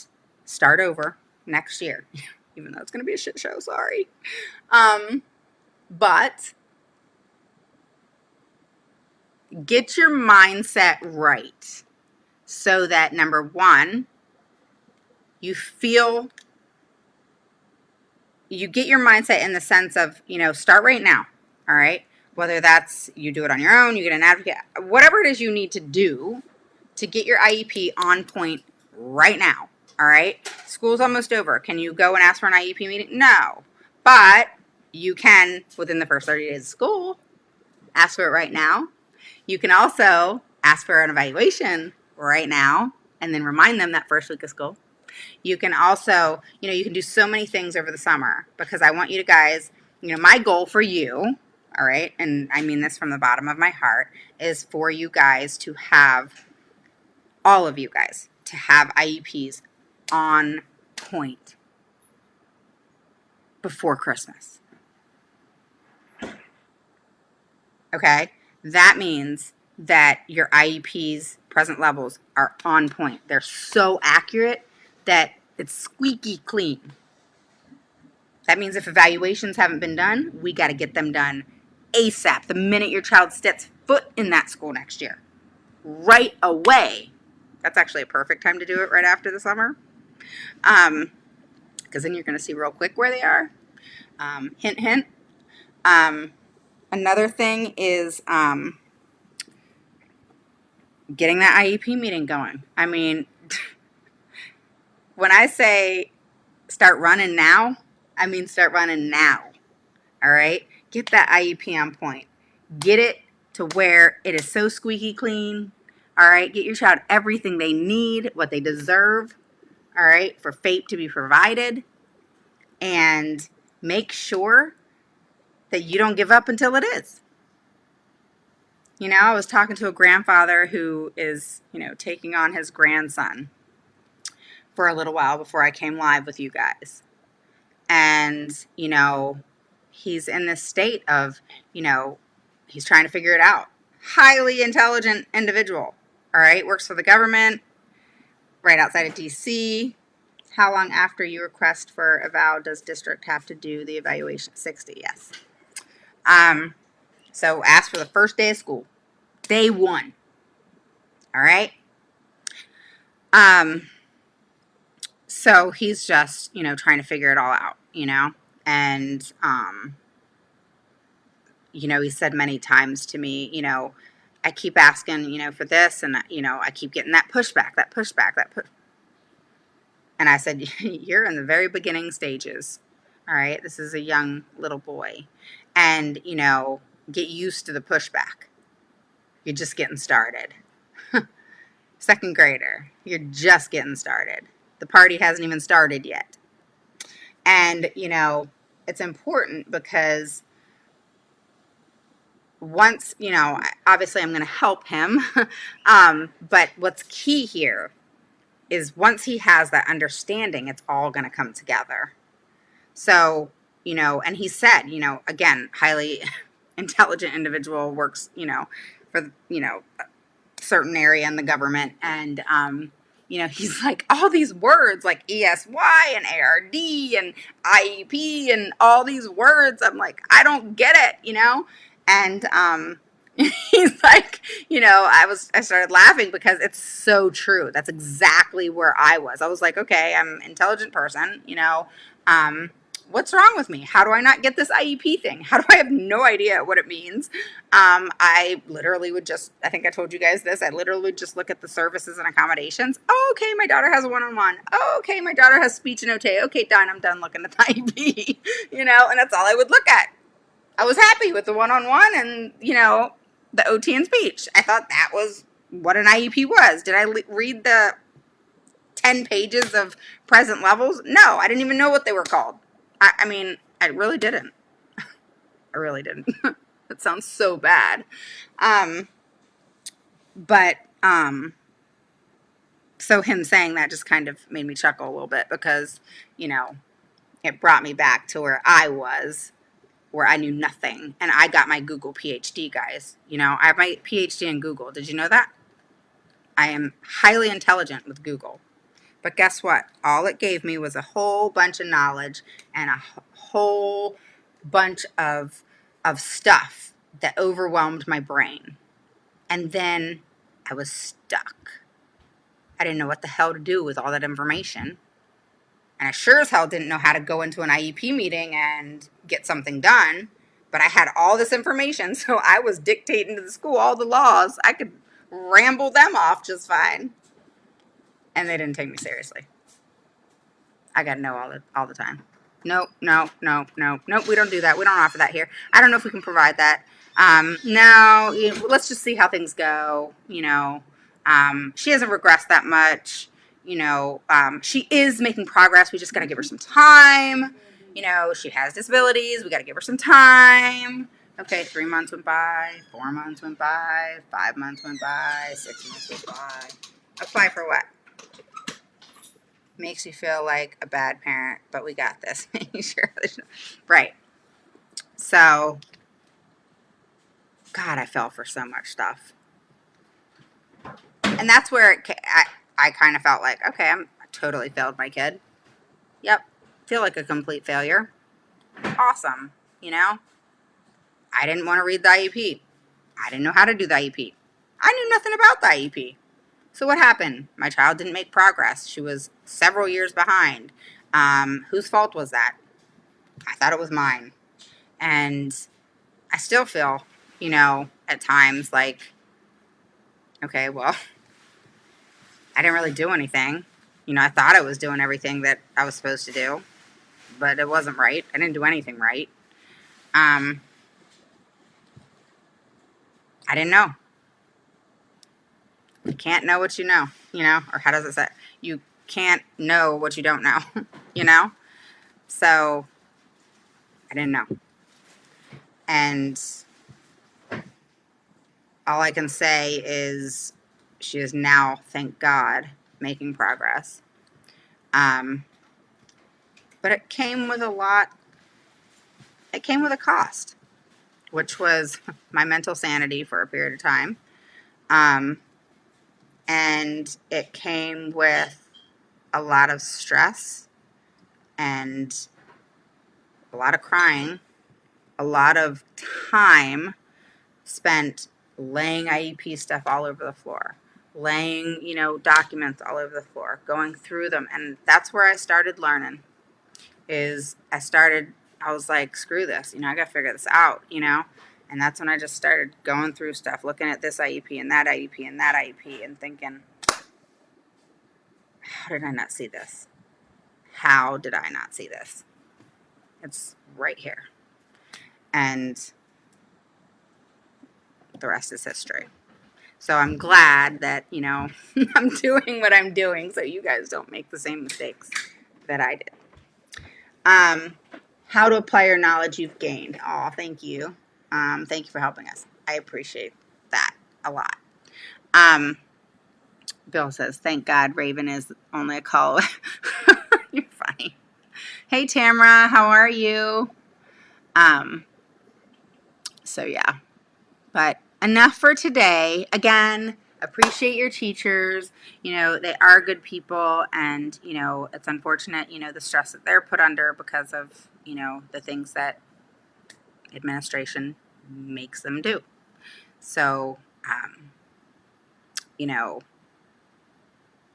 start over next year, even though it's going to be a shit show. Sorry. But get your mindset right so that, number one, you get your mindset in the sense of, start right now. All right. Whether that's you do it on your own, you get an advocate, whatever it is you need to do to get your IEP on point right now. All right. School's almost over. Can you go and ask for an IEP meeting? No. But you can, within the first 30 days of school, ask for it right now. You can also ask for an evaluation right now and then remind them that first week of school. You can also, you can do so many things over the summer, because I want you to guys, my goal for you, all right, and I mean this from the bottom of my heart, is for you guys to have, all of you guys, to have IEPs on point before Christmas. Okay? That means that your IEP's present levels are on point. They're so accurate that it's squeaky clean. That means if evaluations haven't been done, we got to get them done ASAP, the minute your child steps foot in that school next year. Right away. That's actually a perfect time to do it, right after the summer. Because then you're going to see real quick where they are. Hint, hint. Another thing is getting that IEP meeting going. I mean, when I say start running now, I mean start running now. All right? Get that IEP on point. Get it to where it is so squeaky clean. All right? Get your child everything they need, what they deserve, all right, for FAPE to be provided. And make sure that you don't give up until it is. I was talking to a grandfather who is, taking on his grandson for a little while before I came live with you guys. And, he's in this state of, he's trying to figure it out. Highly intelligent individual, all right, works for the government, right outside of DC. How long after you request for eval does district have to do the evaluation? 60, yes. So ask for the first day of school. Day one. All right. So he's just, trying to figure it all out, and, he said many times to me, I keep asking, for this, and, I keep getting that pushback. And I said, you're in the very beginning stages. All right. This is a young little boy, and, get used to the pushback. You're just getting started. Second grader, you're just getting started. The party hasn't even started yet. And, it's important because once, obviously I'm going to help him. But what's key here is once he has that understanding, it's all going to come together. So, and he said, again, highly intelligent individual, works, for, certain area in the government. And, he's like, all these words like ESY and ARD and IEP and all these words. I'm like, I don't get it, And he's like, I started laughing because it's so true. That's exactly where I was. I was like, okay, I'm an intelligent person, what's wrong with me? How do I not get this IEP thing? How do I have no idea what it means? I literally would just, I think I told you guys this, I literally would just look at the services and accommodations. Oh, okay, my daughter has a one-on-one. Oh, okay, my daughter has speech and OT. Okay, done, I'm done looking at the IEP, you know, and that's all I would look at. I was happy with the one-on-one and, you know, the OT and speech. I thought that was what an IEP was. Did I read the 10 pages of present levels? No, I didn't even know what they were called. I mean, I really didn't. I really didn't. That sounds so bad. But so him saying that just kind of made me chuckle a little bit because, you know, it brought me back to where I was, where I knew nothing. And I got my Google PhD, guys. You know, I have my PhD in Google. Did you know that? I am highly intelligent with Google. But guess what? All it gave me was a whole bunch of knowledge and a whole bunch of stuff that overwhelmed my brain. And then I was stuck. I didn't know what the hell to do with all that information. And I sure as hell didn't know how to go into an IEP meeting and get something done. But I had all this information, so I was dictating to the school all the laws. I could ramble them off just fine. And they didn't take me seriously. I got no all the time. Nope, no, we don't do that. We don't offer that here. I don't know if we can provide that. No, let's just see how things go. You know, she hasn't regressed that much. You know, she is making progress. We just got to give her some time. You know, she has disabilities. We got to give her some time. Okay, 3 months went by, 4 months went by, 5 months went by, 6 months went by. Apply for what? Makes you feel like a bad parent, but we got this. Right. So, God, I fell for so much stuff. And that's where I kind of felt like, okay, I totally failed my kid. Yep. Feel like a complete failure. Awesome. You know, I didn't want to read the IEP. I didn't know how to do the IEP. I knew nothing about the IEP. So what happened? My child didn't make progress. She was several years behind. Whose fault was that? I thought it was mine. And I still feel, you know, at times like, okay, well, I didn't really do anything. You know, I thought I was doing everything that I was supposed to do, but it wasn't right. I didn't do anything right. I didn't know. You can't know what you know, or how does it say? You can't know what you don't know, you know? So I didn't know. And all I can say is she is now, thank God, making progress. But it came with a cost, which was my mental sanity for a period of time. And it came with a lot of stress and a lot of crying, a lot of time spent laying IEP stuff all over the floor, laying, documents all over the floor, going through them. And that's where I started learning I was like, screw this, I got to figure this out, and that's when I just started going through stuff, looking at this IEP and that IEP and that IEP and thinking, how did I not see this? How did I not see this? It's right here. And the rest is history. So I'm glad that, I'm doing what I'm doing so you guys don't make the same mistakes that I did. How to apply your knowledge you've gained. Oh, thank you. Thank you for helping us. I appreciate that a lot. Bill says, thank God Raven is only a call. You're funny. Hey, Tamara, how are you? So yeah, but enough for today. Again, appreciate your teachers. They are good people, and, it's unfortunate, the stress that they're put under because of, the things that administration makes them do. So,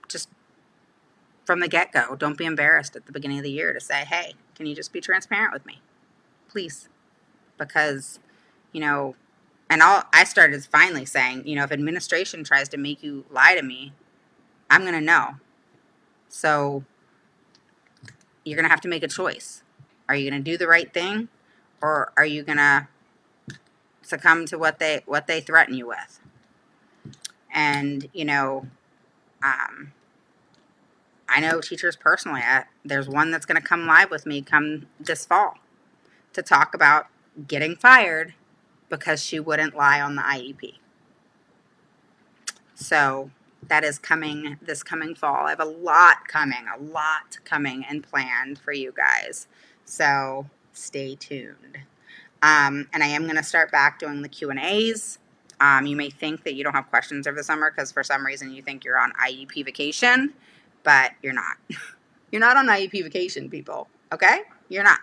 just from the get-go. Don't be embarrassed at the beginning of the year to say, hey, can you just be transparent with me? Please. Because, you know, and I started finally saying, you know, if administration tries to make you lie to me, I'm going to know. So you're going to have to make a choice. Are you going to do the right thing, or are you going to succumb to what they threaten you with? And, you know, I know teachers personally. There's one that's going to come live with me come this fall to talk about getting fired because she wouldn't lie on the IEP. So that is coming this coming fall. I have a lot coming and planned for you guys. So stay tuned. And I am going to start back doing the Q&As. You may think that you don't have questions over the summer because for some reason you think you're on IEP vacation, but you're not. You're not on IEP vacation, people. Okay? You're not.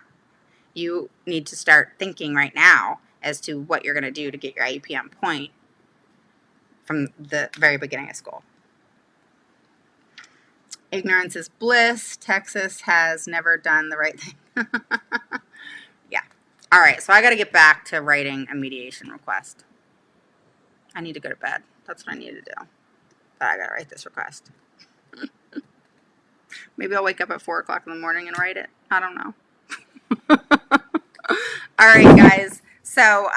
You need to start thinking right now as to what you're going to do to get your IEP on point from the very beginning of school. Ignorance is bliss. Texas has never done the right thing. Yeah. All right. So I got to get back to writing a mediation request. I need to go to bed. That's what I need to do. But I got to write this request. Maybe I'll wake up at 4 o'clock in the morning and write it. I don't know. All right, guys. So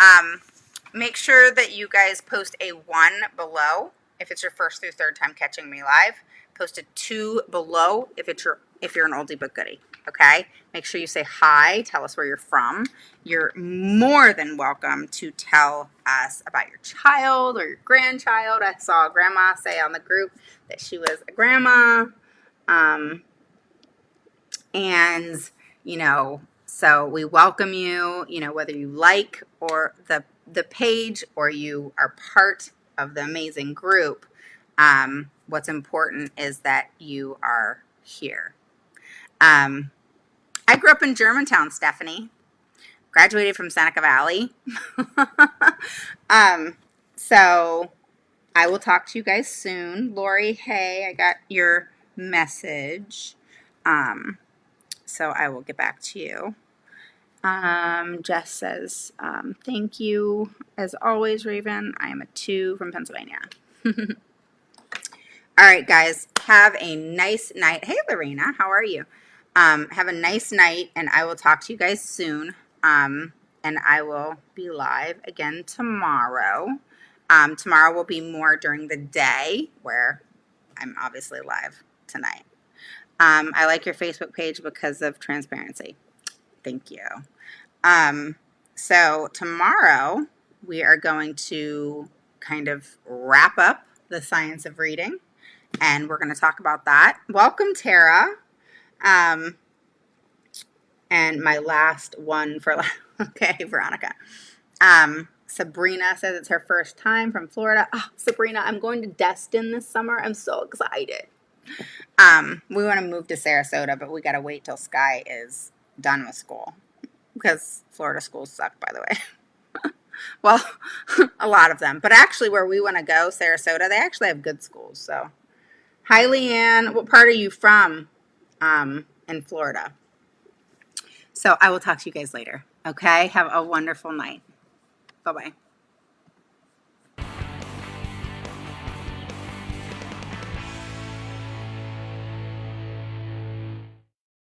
make sure that you guys post a 1 below if it's your first through third time catching me live. Post a 2 below if you're an oldie but goodie. Okay. Make sure you say hi. Tell us where you're from. You're more than welcome to tell us about your child or your grandchild. I saw a grandma say on the group that she was a grandma. And, you know, so we welcome you, you know, whether you like or the page or you are part of the amazing group. What's important is that you are here. I grew up in Germantown, Stephanie. Graduated from Seneca Valley. So I will talk to you guys soon. Lori, hey, I got your message. So I will get back to you. Jess says, thank you. As always, Raven, I am a 2 from Pennsylvania. All right, guys, have a nice night. Hey, Lorena, how are you? Have a nice night, and I will talk to you guys soon. And I will be live again tomorrow. Tomorrow will be more during the day, where I'm obviously live tonight. I like your Facebook page because of transparency. Thank you. So tomorrow we are going to kind of wrap up the science of reading, and we're going to talk about that. Welcome, Tara. And my last one for, okay, Veronica. Sabrina says it's her first time from Florida. Oh, Sabrina, I'm going to Destin this summer. I'm so excited. We want to move to Sarasota, but we got to wait till Sky is done with school because Florida schools suck, by the way. Well, a lot of them. But actually where we want to go, Sarasota, they actually have good schools. So, hi, Leanne. What part are you from in Florida? So I will talk to you guys later. Okay? Have a wonderful night. Bye-bye.